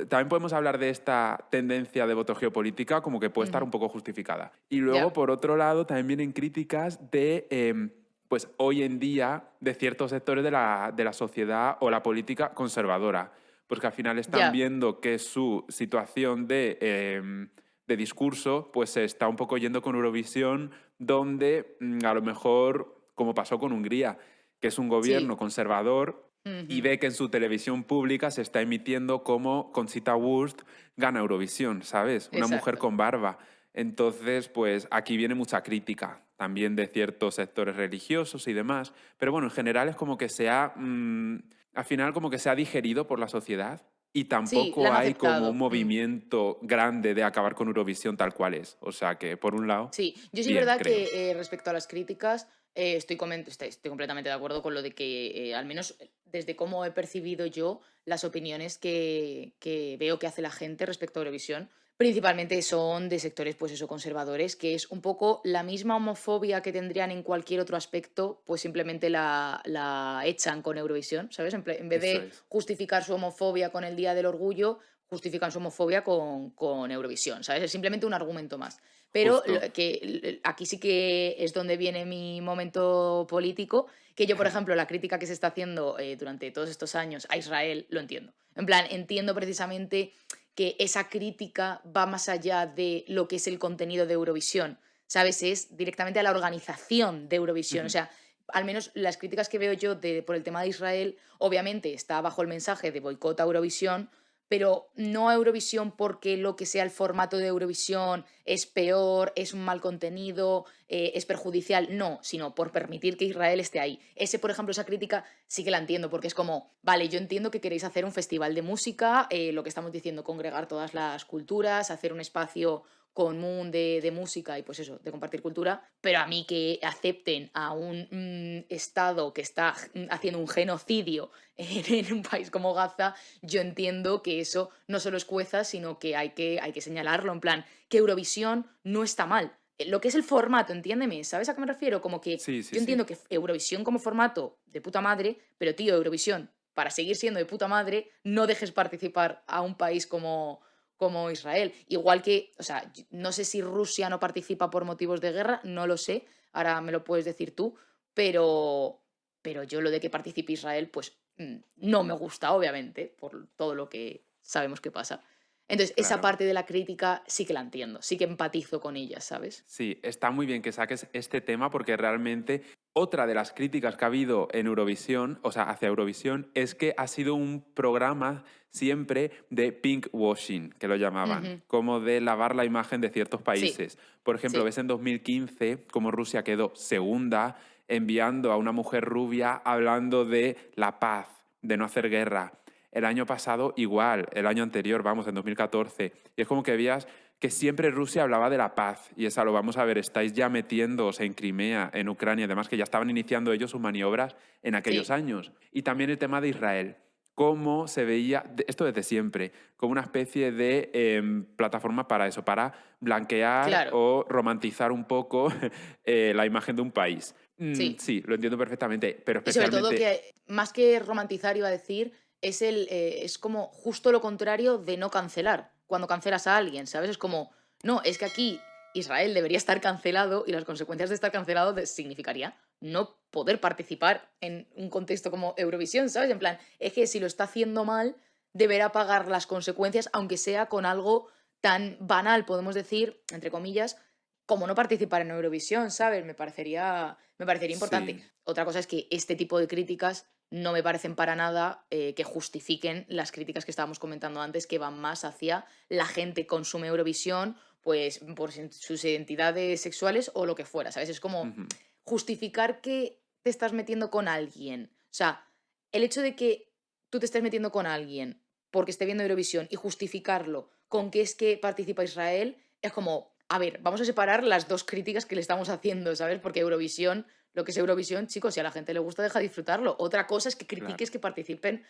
también podemos hablar de esta tendencia de voto geopolítica como que puede estar Ujú. un poco justificada. Y luego, Ya, por otro lado, también vienen críticas de, pues hoy en día, de ciertos sectores de la sociedad o la política conservadora, porque al final están ya. viendo que su situación de discurso pues se está un poco yendo con Eurovisión, donde a lo mejor, como pasó con Hungría, que es un Sí. gobierno conservador y Ujú. ve que en su televisión pública se está emitiendo como Conchita Wurst gana Eurovisión, ¿sabes? Una mujer Exacto. con barba. Entonces, pues aquí viene mucha crítica también de ciertos sectores religiosos y demás. Pero bueno, en general es como que al final como que se ha digerido por la sociedad y Sí, la tampoco han hay como un aceptado. movimiento grande de acabar con Eurovisión tal cual es. O sea que, por un lado, Sí, yo sí es bien, verdad creo. que respecto a las críticas, estoy completamente de acuerdo con lo de que, al menos desde cómo he percibido yo las opiniones que veo que hace la gente respecto a Eurovisión, principalmente son de sectores, pues eso, conservadores, que es un poco la misma homofobia que tendrían en cualquier otro aspecto, pues simplemente la echan con Eurovisión, ¿sabes? En vez Eso de es, justificar su homofobia con el Día del Orgullo, justifican su homofobia con Eurovisión, ¿sabes? Es simplemente un argumento más. Pero justo. aquí sí que es donde viene mi momento político, que yo, por ejemplo, la crítica que se está haciendo durante todos estos años a Israel, lo entiendo. En plan, entiendo precisamente que esa crítica va más allá de lo que es el contenido de Eurovisión, ¿sabes? Es directamente a la organización de Eurovisión. O sea, al menos las críticas que veo yo por el tema de Israel, obviamente está bajo el mensaje de boicot a Eurovisión, pero no a Eurovisión porque lo que sea el formato de Eurovisión es peor, es un mal contenido, es perjudicial, no, sino por permitir que Israel esté ahí. Por ejemplo, esa crítica sí que la entiendo, porque es como, vale, yo entiendo que queréis hacer un festival de música, lo que estamos diciendo, congregar todas las culturas, hacer un espacio común de música y pues eso, de compartir cultura, pero a mí que acepten a un Estado que está haciendo un genocidio en un país como Gaza, yo entiendo que eso no solo es cueza, sino que hay que señalarlo, en plan, que Eurovisión no está mal. Lo que es el formato, entiéndeme, ¿sabes a qué me refiero? Como que Sí, sí, yo sí. entiendo que Eurovisión como formato de puta madre, pero tío, Eurovisión, para seguir siendo de puta madre, no dejes participar a un país como Israel. Igual que, o sea, no sé si Rusia no participa por motivos de guerra, no lo sé, ahora me lo puedes decir tú, pero yo lo de que participe Israel, pues no me gusta, obviamente, por todo lo que sabemos que pasa. Entonces, esa Claro. parte de la crítica sí que la entiendo, sí que empatizo con ella, ¿sabes? Sí, está muy bien que saques este tema porque realmente otra de las críticas que ha habido en Eurovisión, o sea, hacia Eurovisión, es que ha sido un programa siempre de pink washing, que lo llamaban, Ujú. como de lavar la imagen de ciertos Sí, países. Por ejemplo, sí, ves en 2015 cómo Rusia quedó segunda enviando a una mujer rubia hablando de la paz, de no hacer guerra. El año pasado igual, el año anterior, vamos, en 2014. Y es como que veías que siempre Rusia hablaba de la paz, y esa lo vamos a ver, estáis ya metiéndoos en Crimea, en Ucrania, además que ya estaban iniciando ellos sus maniobras en aquellos sí, años. Y también el tema de Israel, cómo se veía, esto desde siempre, como una especie de plataforma para eso, para blanquear claro, o romantizar un poco la imagen de un país. sí. Sí, lo entiendo perfectamente, pero Y sobre todo especialmente. que, más que romantizar, iba a decir, es como justo lo contrario de no cancelar, cuando cancelas a alguien, ¿sabes? Es como, no, es que aquí Israel debería estar cancelado y las consecuencias de estar cancelado significaría no poder participar en un contexto como Eurovisión, ¿sabes? En plan, es que si lo está haciendo mal, deberá pagar las consecuencias, aunque sea con algo tan banal, podemos decir, entre comillas, como no participar en Eurovisión, ¿sabes? Me parecería importante. Sí, Otra cosa es que este tipo de críticas no me parecen para nada que justifiquen las críticas que estábamos comentando antes, que van más hacia la gente que consume Eurovisión, pues por sus identidades sexuales o lo que fuera, ¿sabes? Es como ujú, justificar que te estás metiendo con alguien. O sea, el hecho de que tú te estés metiendo con alguien porque esté viendo Eurovisión y justificarlo con que es que participa Israel, es como, a ver, vamos a separar las dos críticas que le estamos haciendo, ¿sabes? Porque Eurovisión, lo que es Eurovisión, chicos, si a la gente le gusta, deja disfrutarlo. Otra cosa es que critiques claro. que participen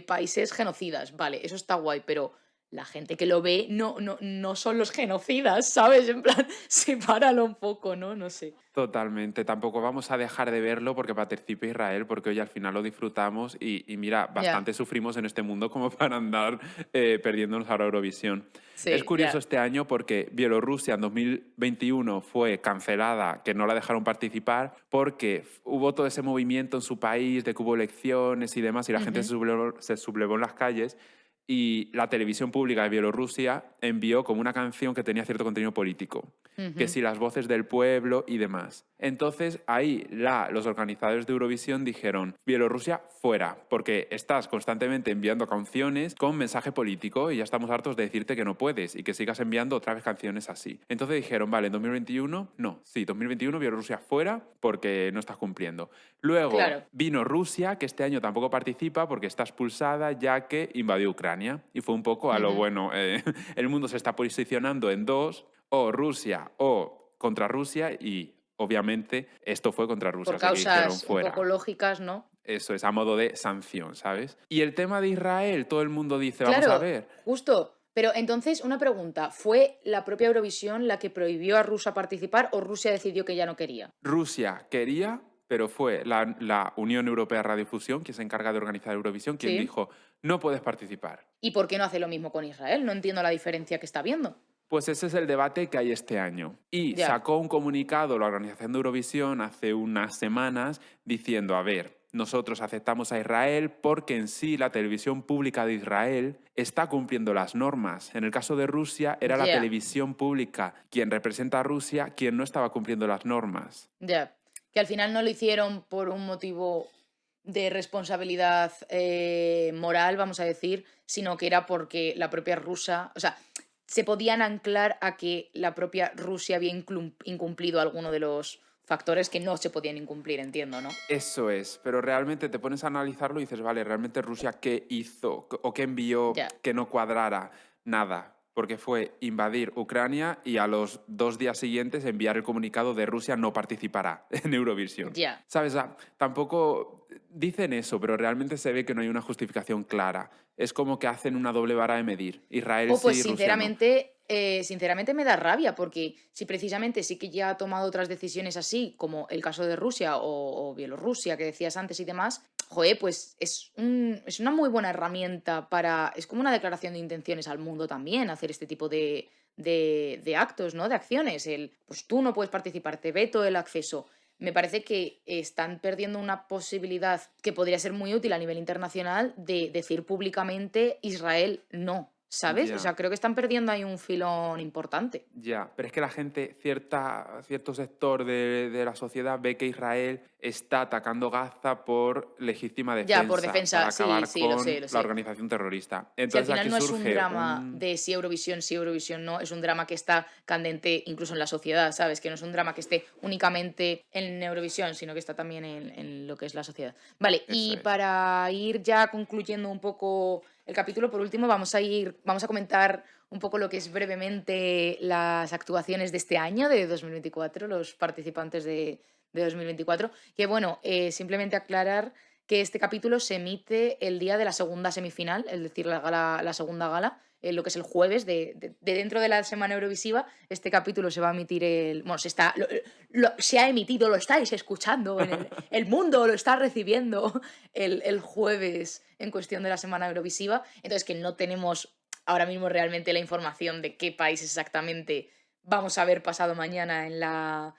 países genocidas. Vale, eso está guay, pero la gente que lo ve no son los genocidas, ¿sabes? En plan, sepáralo un poco, ¿no? No sé. Totalmente, tampoco vamos a dejar de verlo porque participe Israel, porque hoy al final lo disfrutamos y mira, Ya, bastante sufrimos en este mundo como para andar perdiéndonos ahora Eurovisión. Es sí, curioso ya. este año porque Bielorrusia en 2021 fue cancelada, que no la dejaron participar, porque hubo todo ese movimiento en su país de que hubo elecciones y demás y la gente Ujú, se sublevó en las calles y la televisión pública de Bielorrusia envió como una canción que tenía cierto contenido político, que ujú. si las voces del pueblo y demás. Entonces ahí los organizadores de Eurovisión dijeron, Bielorrusia fuera, porque estás constantemente enviando canciones con mensaje político y ya estamos hartos de decirte que no puedes y que sigas enviando otra vez canciones así. Entonces dijeron, vale, en 2021, no, sí, 2021 Bielorrusia fuera porque no estás cumpliendo. Luego Claro. vino Rusia, que este año tampoco participa porque está expulsada ya que invadió Ucrania. Y fue un poco a lo Ujú. bueno, el mundo se está posicionando en dos, o Rusia o contra Rusia, y obviamente esto fue contra Rusia, Por o sea que dijeron causas un poco fuera. lógicas, ¿no? Eso es a modo de sanción, ¿sabes? Y el tema de Israel, todo el mundo dice, vamos a Claro, ver, justo. Pero entonces, una pregunta, ¿fue la propia Eurovisión la que prohibió a Rusia participar o Rusia decidió que ya no quería? Rusia quería, pero fue la Unión Europea de Radiodifusión, que se encarga de organizar Eurovisión, quien Sí. dijo, no puedes participar. ¿Y por qué no hace lo mismo con Israel? No entiendo la diferencia que está viendo. Pues ese es el debate que hay este año. Y Ya. sacó un comunicado la organización de Eurovisión hace unas semanas diciendo, a ver, nosotros aceptamos a Israel porque en sí la televisión pública de Israel está cumpliendo las normas. En el caso de Rusia era la Ya. televisión pública quien representa a Rusia quien no estaba cumpliendo las normas. Ya. Que al final no lo hicieron por un motivo de responsabilidad moral, vamos a decir, sino que era porque la propia Rusia, o sea, se podían anclar a que la propia Rusia había incumplido alguno de los factores que no se podían incumplir, entiendo, ¿no? Eso es, pero realmente te pones a analizarlo y dices, vale, realmente Rusia qué hizo o qué envió Ya, que no cuadrara nada, porque fue invadir Ucrania y a los 2 días siguientes enviar el comunicado de Rusia no participará en Eurovisión. ya. ¿Sabes? Tampoco dicen eso, pero realmente se ve que no hay una justificación clara. Es como que hacen una doble vara de medir. Israel Pues sí, Rusia no. sinceramente me da rabia, porque si precisamente sí que ya ha tomado otras decisiones así, como el caso de Rusia o Bielorrusia, que decías antes y demás, joder, pues es una muy buena herramienta para, es como una declaración de intenciones al mundo también, hacer este tipo de actos, ¿no? De acciones. Pues tú no puedes participar, te veto el acceso. Me parece que están perdiendo una posibilidad que podría ser muy útil a nivel internacional de decir públicamente Israel no, ¿sabes? O Ya. sea, creo que están perdiendo ahí un filón importante. Ya, pero es que la gente, cierto sector de la sociedad ve que Israel está atacando Gaza por legítima Ya, por defensa, para defensa, sí, acabar sí, lo sé, con lo la sé. organización terrorista. Si al Entonces final aquí no es un surge drama un... de si Eurovisión no, es un drama que está candente incluso en la sociedad, ¿sabes? Que no es un drama que esté únicamente en Eurovisión, sino que está también en lo que es la sociedad. Vale, Eso y es. para ir ya concluyendo un poco el capítulo, por último, vamos a comentar un poco lo que es brevemente las actuaciones de este año, de 2024, los participantes de 2024. Que bueno, simplemente aclarar que este capítulo se emite el día de la segunda semifinal, es decir, la segunda gala, lo que es el jueves de dentro de la semana Eurovisiva. Este capítulo se va a emitir bueno, se ha emitido, lo estáis escuchando, el mundo lo está recibiendo el jueves en cuestión de la semana Eurovisiva. Entonces, que no tenemos ahora mismo realmente la información de qué país exactamente vamos a ver pasado mañana en la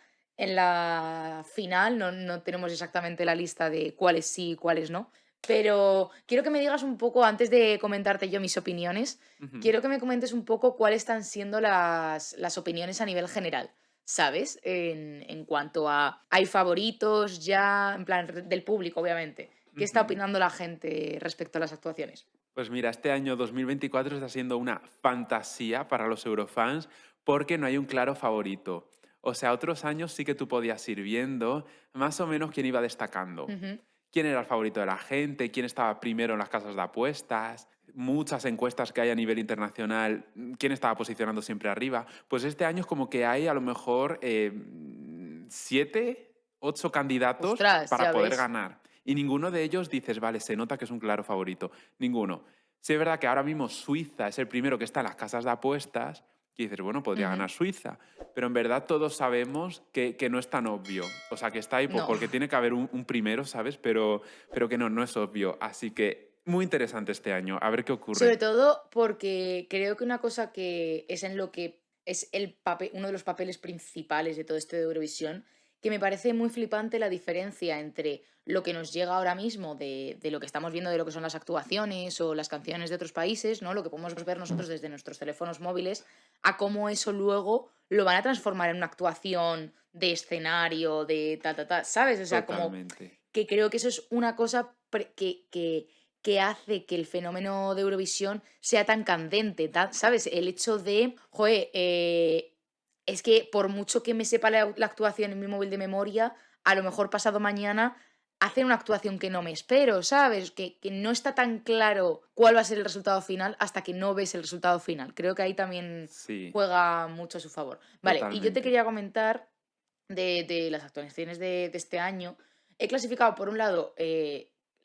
final. No tenemos exactamente la lista de cuáles sí y cuáles no. Pero quiero que me digas un poco, antes de comentarte yo mis opiniones, Ujú. quiero que me comentes un poco cuáles están siendo las opiniones a nivel general, ¿sabes? En cuanto a, hay favoritos ya, en plan, del público, obviamente. ¿Qué está Ujú. opinando la gente respecto a las actuaciones? Pues mira, este año 2024 está siendo una fantasía para los eurofans porque no hay un claro favorito. O sea, otros años sí que tú podías ir viendo más o menos quién iba destacando. Ujú. Quién era el favorito de la gente, quién estaba primero en las casas de apuestas, muchas encuestas que hay a nivel internacional, quién estaba posicionando siempre arriba. Pues este año es como que hay a lo mejor 7, 8 candidatos Ostras, para ya poder ves. ganar. Y ninguno de ellos dices, vale, se nota que es un claro favorito. Ninguno. Sí es verdad que ahora mismo Suiza es el primero que está en las casas de apuestas y dices, bueno, podría Ujú. ganar Suiza. Pero en verdad todos sabemos que no es tan obvio. O sea, que está ahí No. porque tiene que haber un primero, ¿sabes? Pero que no es obvio. Así que muy interesante este año. A ver qué Sobre ocurre. todo porque creo que una cosa que es en lo que es uno de los papeles principales de todo esto de Eurovisión, que me parece muy flipante la diferencia entre lo que nos llega ahora mismo de lo que estamos viendo de lo que son las actuaciones o las canciones de otros países, ¿no? Lo que podemos ver nosotros desde nuestros teléfonos móviles, a cómo eso luego lo van a transformar en una actuación de escenario, de ¿sabes? O sea, como Totalmente. que creo que eso es una cosa que hace que el fenómeno de Eurovisión sea tan candente, ¿sabes? El hecho de, joder, es que por mucho que me sepa la actuación en mi móvil de memoria, a lo mejor pasado mañana hacen una actuación que no me espero, ¿sabes? Que no está tan claro cuál va a ser el resultado final hasta que no ves el resultado final. Creo que ahí también Sí, juega mucho a su favor. Vale, y yo te totalmente. quería comentar de las actuaciones de este año. He clasificado, por un lado,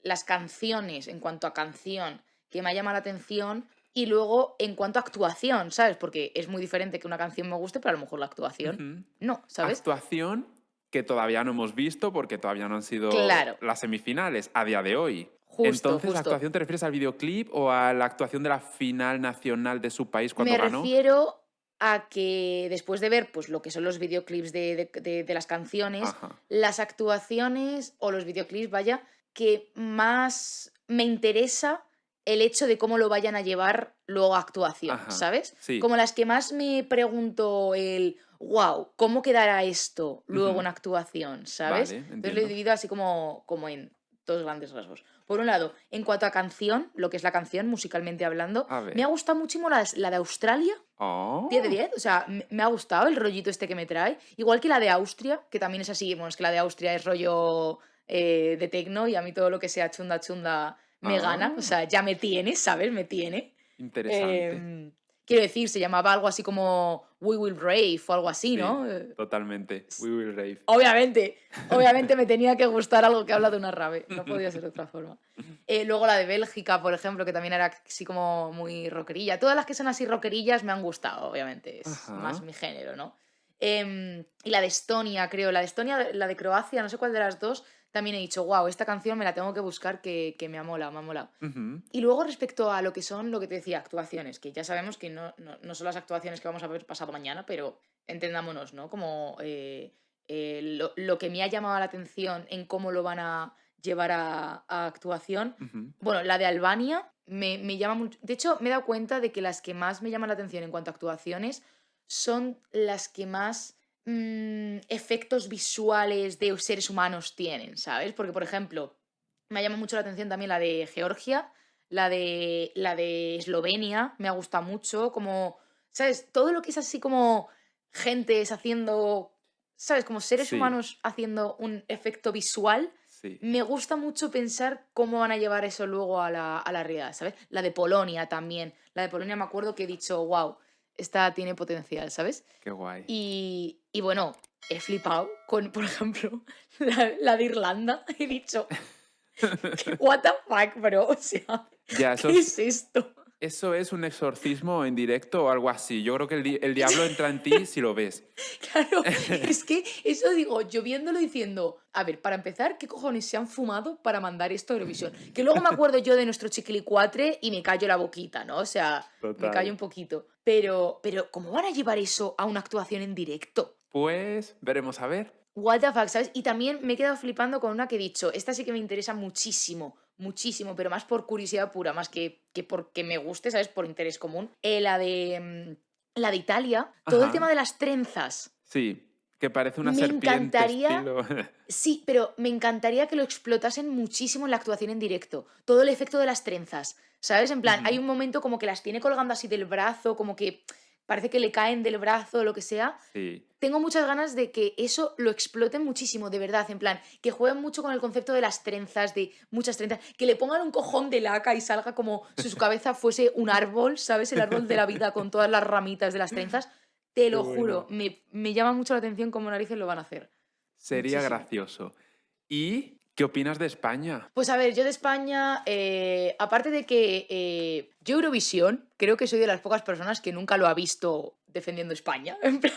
las canciones en cuanto a canción que me ha llamado la atención y luego en cuanto a actuación, ¿sabes? Porque es muy diferente que una canción me guste, pero a lo mejor la actuación Ujú. no, ¿sabes? Actuación que todavía no hemos visto porque todavía no han sido Claro, las semifinales a día de hoy. justo, Entonces, ¿la justo. actuación te refieres al videoclip o a la actuación de la final nacional de su país cuando Me ganó? refiero a que después de ver pues, lo que son los videoclips de las canciones, Ajá, las actuaciones o los videoclips, vaya, que más me interesa el hecho de cómo lo vayan a llevar luego a actuación, ajá, ¿sabes? sí, Como las que más me pregunto wow, ¿cómo quedará esto luego ujú, en actuación? ¿Sabes? vale, Entonces lo he entiendo. dividido así como en dos grandes rasgos. Por un lado, en cuanto a canción, lo que es la canción, musicalmente hablando, A me ha ver. gustado muchísimo la de Australia, 10 de Oh, 10, o sea, me ha gustado el rollito este que me trae. Igual que la de Austria, que también es así, bueno, es que la de Austria es rollo de tecno y a mí todo lo que sea chunda chunda me gana, o ah, sea, ya me tiene, ¿sabes? Me tiene. interesante. Em, Quiero decir, se llamaba algo así como We Will Rave o algo así, Sí, ¿no? totalmente. We will rave. Obviamente me tenía que gustar algo que habla de una rave, no podía ser de otra forma. Luego la de Bélgica, por ejemplo, que también era así como muy rockerilla. Todas las que son así rockerillas me han gustado, obviamente, es más Ajá. mi género, ¿no? Y la de Estonia, creo, la de Estonia, la de Croacia, no sé cuál de las dos, también he dicho, wow, esta canción me la tengo que buscar que me ha molado, me ha molado. Ujú, Y luego respecto a lo que son, lo que te decía, actuaciones, que ya sabemos que no son las actuaciones que vamos a ver pasado mañana, pero entendámonos, ¿no? Como lo que me ha llamado la atención en cómo lo van a llevar a actuación. ujú. Bueno, la de Albania me llama mucho. De hecho, me he dado cuenta de que las que más me llaman la atención en cuanto a actuaciones son las que más efectos visuales de seres humanos tienen, ¿sabes? Porque, por ejemplo, me llama mucho la atención también la de Georgia, la de Eslovenia, me ha gustado mucho, como, ¿sabes? Todo lo que es así como gentes haciendo, ¿sabes? Como seres Sí, humanos haciendo un efecto visual, sí. me gusta mucho pensar cómo van a llevar eso luego a la realidad, ¿sabes? La de Polonia también. La de Polonia me acuerdo que he dicho, wow, esta tiene potencial, ¿sabes? Qué guay. Y bueno, he flipado con, por ejemplo, la de Irlanda. He dicho, What the fuck, bro, o sea, Ya, ¿qué es esto? eso es un exorcismo en directo o algo así. Yo creo que el diablo entra en ti si lo ves. Claro, es que eso digo, yo viéndolo diciendo, a ver, para empezar, ¿qué cojones se han fumado para mandar esto a Eurovisión? Que luego me acuerdo yo de nuestro chiquilicuatre y me callo la boquita, ¿no? O sea, me callo Total. un poquito. Pero, ¿cómo van a llevar eso a una actuación en directo? Pues veremos a ver. What the fuck, ¿sabes? Y también me he quedado flipando con una que he dicho, esta sí que me interesa muchísimo, muchísimo, pero más por curiosidad pura, más que porque me guste, ¿sabes? Por interés común. La de Italia, todo el tema Ajá. de las trenzas. Sí, que parece una Me serpiente encantaría, estilo. sí, pero me encantaría que lo explotasen muchísimo en la actuación en directo. Todo el efecto de las trenzas, ¿sabes? En plan, hay Ujú. un momento como que las tiene colgando así del brazo, como que parece que le caen del brazo o lo que sea. Sí. Tengo muchas ganas de que eso lo exploten muchísimo, de verdad, en plan, que jueguen mucho con el concepto de las trenzas, de muchas trenzas, que le pongan un cojón de laca y salga como si su cabeza fuese un árbol, ¿sabes? El árbol de la vida con todas las ramitas de las trenzas. Te Qué lo juro, bueno. me llama mucho la atención cómo narices lo van a hacer. Sería Muchísimo. gracioso. ¿Y qué opinas de España? Pues a ver, yo de España, aparte de que yo Eurovisión, creo que soy de las pocas personas que nunca lo ha visto defendiendo España. En plan,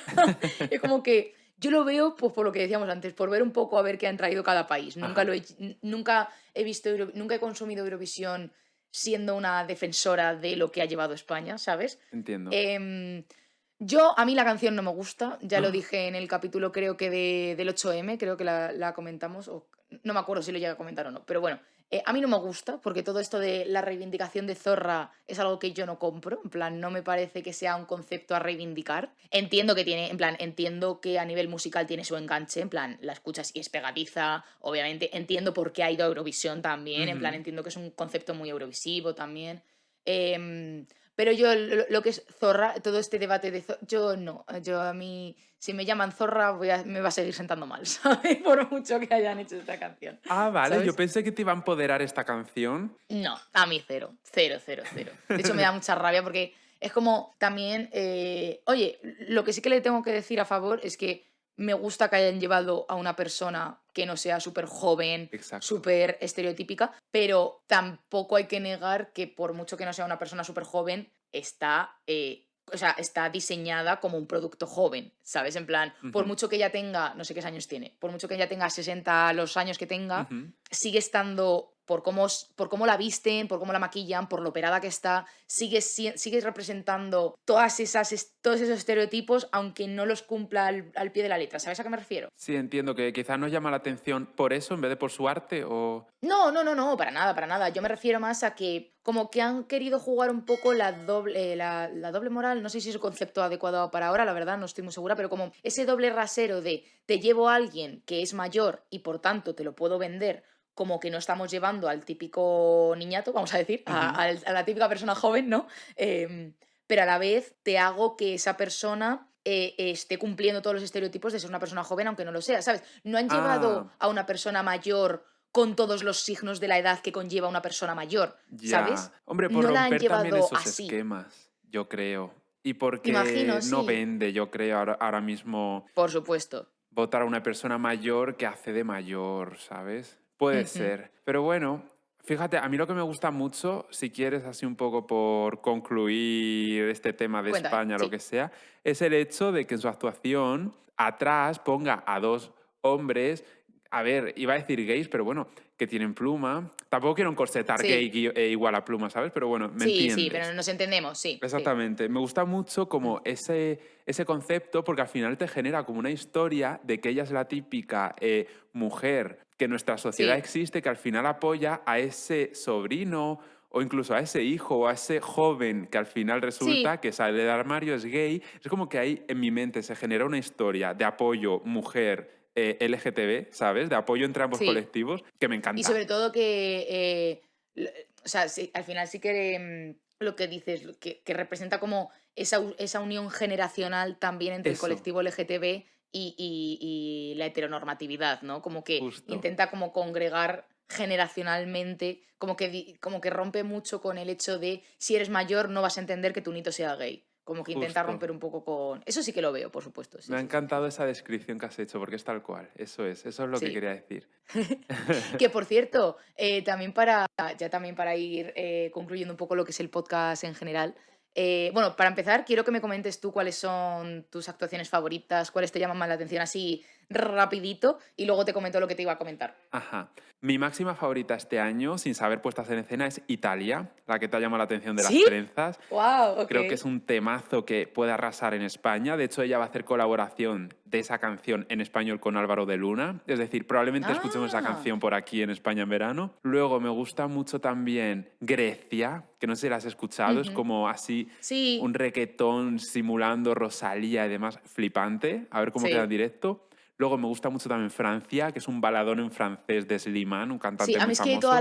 es como que yo lo veo, pues por lo que decíamos antes, por ver un poco a ver qué han traído cada país. Ajá, Nunca he visto, nunca he consumido Eurovisión siendo una defensora de lo que ha llevado España, ¿sabes? entiendo. Em, a mí la canción no me gusta, ya lo ¡Ah! dije en el capítulo creo que del 8M, creo que la comentamos, o no me acuerdo si lo llegué a comentar o no, pero bueno, a mí no me gusta porque todo esto de la reivindicación de Zorra es algo que yo no compro, en plan, no me parece que sea un concepto a reivindicar. Entiendo que tiene, en plan, entiendo que a nivel musical tiene su enganche, en plan, la escuchas y es pegadiza, obviamente, entiendo por qué ha ido a Eurovisión también, en plan, Ujú. entiendo que es un concepto muy eurovisivo también. Em, pero yo lo que es Zorra, todo este debate de Zorra, yo no, yo a mí, si me llaman Zorra, me va a seguir sentando mal, ¿sabes? Por mucho que hayan hecho esta canción, Ah, vale, yo ¿sabes? pensé que te iba a empoderar esta canción. No, a mí cero, cero, cero, cero. De hecho, me da mucha rabia porque es como también, oye, lo que sí que le tengo que decir a favor es que me gusta que hayan llevado a una persona que no sea súper joven, Exacto. súper estereotípica, pero tampoco hay que negar que por mucho que no sea una persona súper joven, está, o sea, está diseñada como un producto joven, ¿sabes? En plan, por Ujú, mucho que ella tenga, no sé qué años tiene, por mucho que ella tenga 60 los años que tenga, ujú. sigue estando, por cómo la visten, por cómo la maquillan, por lo operada que está, sigue representando todos esos estereotipos, aunque no los cumpla al pie de la letra. ¿Sabes a qué me refiero? Sí, entiendo que quizás nos llama la atención por eso en vez de por su arte o... No, no, no, no, para nada, para nada. Yo me refiero más a que como que han querido jugar un poco la doble moral, no sé si es el concepto adecuado para ahora, la verdad, no estoy muy segura, pero como ese doble rasero de te llevo a alguien que es mayor y por tanto te lo puedo vender como que no estamos llevando al típico niñato, vamos a decir, Ujú. a la típica persona joven, ¿no? Pero a la vez te hago que esa persona esté cumpliendo todos los estereotipos de ser una persona joven, aunque no lo sea, ¿sabes? No han llevado Ah, a una persona mayor con todos los signos de la edad que conlleva una persona mayor, ya. ¿sabes? Hombre, por No la han romper también llevado esos así. esquemas, yo creo. Y porque Imagino, no sí, vende, yo creo, ahora mismo por supuesto. votar a una persona mayor que hace de mayor, ¿sabes? Puede Ujú. ser. Pero bueno, fíjate, a mí lo que me gusta mucho, si quieres así un poco por concluir este tema de Cuéntame, España, lo sí. que sea, es el hecho de que en su actuación atrás ponga a dos hombres, a ver, iba a decir gays, pero bueno, que tienen pluma. Tampoco quiero encorsetar gay Sí, igual a pluma, ¿sabes? Pero bueno, me sí, sí, pero entiendes. nos entendemos, sí, sí. Exactamente. Me gusta mucho Mm. como ese concepto porque al final te genera como una historia de que ella es la típica mujer que en nuestra sociedad Sí, existe, que al final apoya a ese sobrino o incluso a ese hijo o a ese joven que al final resulta sí, que sale del armario, es gay. Es como que ahí en mi mente se genera una historia de apoyo mujer LGTB, ¿sabes? De apoyo entre ambos sí. colectivos que me Y encanta. sobre todo que, o sea, sí, al final sí que lo que dices, que representa como esa unión generacional también entre el Eso, colectivo LGTB y la heteronormatividad, ¿no? Como que justo. intenta como congregar generacionalmente, como que rompe mucho con el hecho de si eres mayor no vas a entender que tu nito sea gay. Como que intenta justo. romper un poco con... Eso sí que lo veo, por supuesto. Sí, Me ha sí, sí. encantado esa descripción que has hecho, porque es tal cual. Eso es lo que Sí. quería decir. Que por cierto, también para ir concluyendo un poco lo que es el podcast en general. Bueno, para empezar, quiero que me comentes tú cuáles son tus actuaciones favoritas, cuáles te llaman más la atención así rapidito, y luego te comento lo que te iba a comentar. Ajá. Mi máxima favorita este año, sin saber puestas en escena, es Italia, la que te ha llamado la atención de las ¿Sí? trenzas. ¡Wow! Ok. Creo que es un temazo que puede arrasar en España. De hecho, ella va a hacer colaboración de esa canción en español con Álvaro de Luna. Es decir, probablemente escuchemos esa Ah, canción por aquí en España en verano. Luego me gusta mucho también Grecia, que no sé si la has escuchado. Es ujú. como así un Sí, requetón simulando Rosalía y demás. Flipante. A ver cómo queda en sí. directo. Luego me gusta mucho también Francia, que es un baladón en francés de Slimane, un Sí, cantante a mí muy es que famoso. todas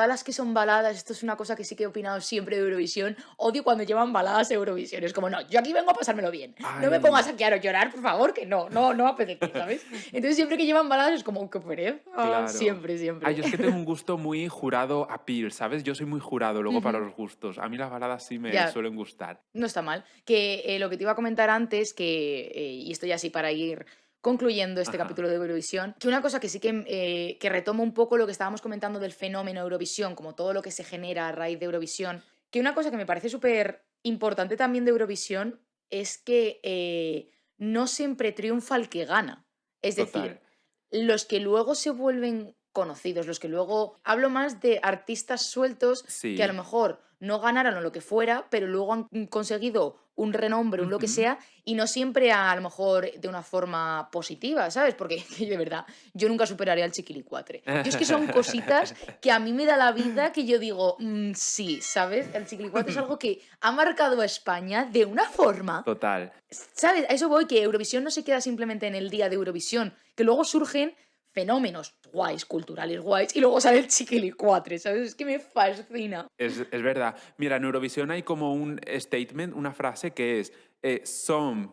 las que son baladas, esto es una cosa que sí que he opinado siempre de Eurovisión. Odio cuando llevan baladas a Eurovisión. Es como, no, yo aquí vengo a pasármelo bien. No me pongas Ay, aquí a llorar, por favor, que no me apetece, ¿sabes? Entonces siempre que llevan baladas es como, qué pereza. claro. Siempre, Ay, siempre. yo es que tengo un gusto muy jurado a Peel, ¿sabes? Yo soy muy jurado luego para Ujú. los gustos. A mí las baladas sí me Ya, suelen gustar. no está mal. Que lo que te iba a comentar antes, y esto ya sí para ir concluyendo este Ajá, capítulo de Eurovisión, que una cosa que sí que retomo un poco lo que estábamos comentando del fenómeno Eurovisión, como todo lo que se genera a raíz de Eurovisión, que una cosa que me parece súper importante también de Eurovisión es que no siempre triunfa el que gana. Es total. decir, los que luego se vuelven conocidos, los que luego... Hablo más de artistas sueltos que a lo Sí. mejor no ganaron o lo que fuera, pero luego han conseguido un renombre, un lo que Ujú. sea, y no siempre a lo mejor de una forma positiva, ¿sabes? Porque de verdad, yo nunca superaría al Chiquilicuatre. Yo es que son cositas que a mí me da la vida que yo digo, sí, ¿sabes? El Chiquilicuatre es algo que ha marcado a España de una forma, Total. ¿sabes? A eso voy, que Eurovisión no se queda simplemente en el día de Eurovisión, que luego surgen fenómenos guays, culturales guays, y luego sale el Chiquilicuatre, ¿sabes? Es que me fascina. Es verdad. Mira, en Eurovisión hay como un statement, una frase que es some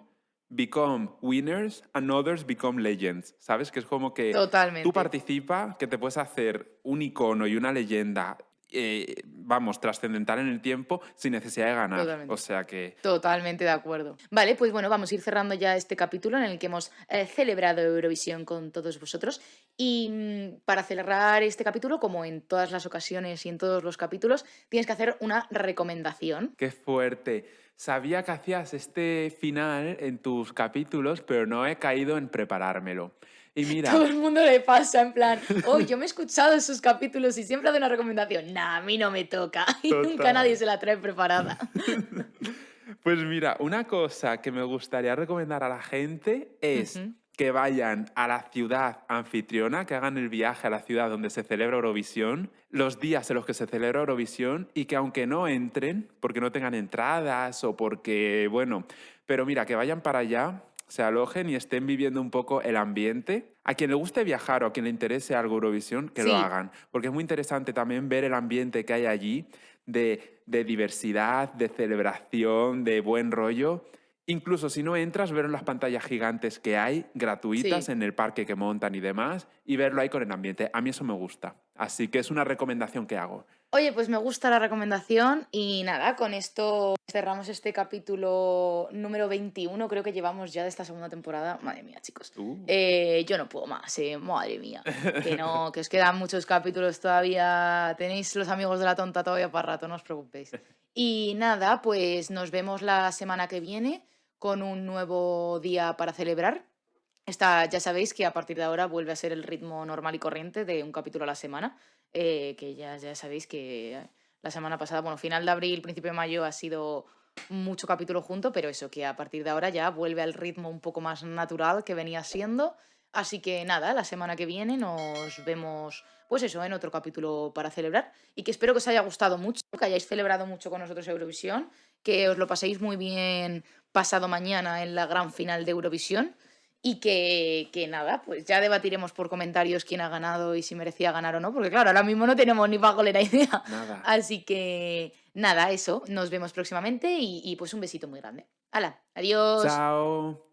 become winners and others become legends. ¿Sabes? Que es como que tú Totalmente. participa, que te puedes hacer un icono y una leyenda, vamos, trascendental en el tiempo sin necesidad de ganar. O Totalmente. sea que, Totalmente de acuerdo. Vale, pues bueno, vamos a ir cerrando ya este capítulo en el que hemos celebrado Eurovisión con todos vosotros. Y para cerrar este capítulo, como en todas las ocasiones y en todos los capítulos, tienes que hacer una recomendación. qué fuerte. Sabía que hacías este final en tus capítulos, pero no he caído en preparármelo. Y Todo mira, el mundo le pasa en plan, oh, yo me he escuchado esos capítulos y siempre hace una recomendación. Nah, a mí no me toca. Y nunca nadie total. se la trae preparada. Pues mira, una cosa que me gustaría recomendar a la gente es Ujú. que vayan a la ciudad anfitriona, que hagan el viaje a la ciudad donde se celebra Eurovisión, los días en los que se celebra Eurovisión y que aunque no entren, porque no tengan entradas o porque, bueno, pero mira, que vayan para allá, se alojen y estén viviendo un poco el ambiente. A quien le guste viajar o a quien le interese algo Eurovisión, que lo Sí, hagan, porque es muy interesante también ver el ambiente que hay allí de diversidad, de celebración, de buen rollo. Incluso si no entras, ver en las pantallas gigantes que hay, gratuitas, sí. en el parque que montan y demás, y verlo ahí con el ambiente. A mí eso me gusta. Así que es una recomendación que hago. Oye, pues me gusta la recomendación y nada, con esto cerramos este capítulo número 21, creo que llevamos ya de esta segunda temporada. Madre mía, chicos. Uh. Yo no puedo más, madre mía. Que no, que os quedan muchos capítulos todavía. Tenéis los amigos de la tonta todavía para rato, no os preocupéis. Y nada, pues nos vemos la semana que viene con un nuevo día para celebrar. Ya sabéis que a partir de ahora vuelve a ser el ritmo normal y corriente de un capítulo a la semana, que ya sabéis que la semana pasada, bueno, final de abril, principio de mayo ha sido mucho capítulo junto, pero eso, que a partir de ahora ya vuelve al ritmo un poco más natural que venía siendo. Así que nada, la semana que viene nos vemos, pues eso, en otro capítulo para celebrar y que espero que os haya gustado mucho, que hayáis celebrado mucho con nosotros Eurovisión, que os lo paséis muy bien pasado mañana en la gran final de Eurovisión y que nada, pues ya debatiremos por comentarios quién ha ganado y si merecía ganar o no, porque claro, ahora mismo no tenemos ni pajolera idea. Nada. Así que nada, eso, nos vemos próximamente y pues un besito muy grande. ¡Hala! Adiós. Chao.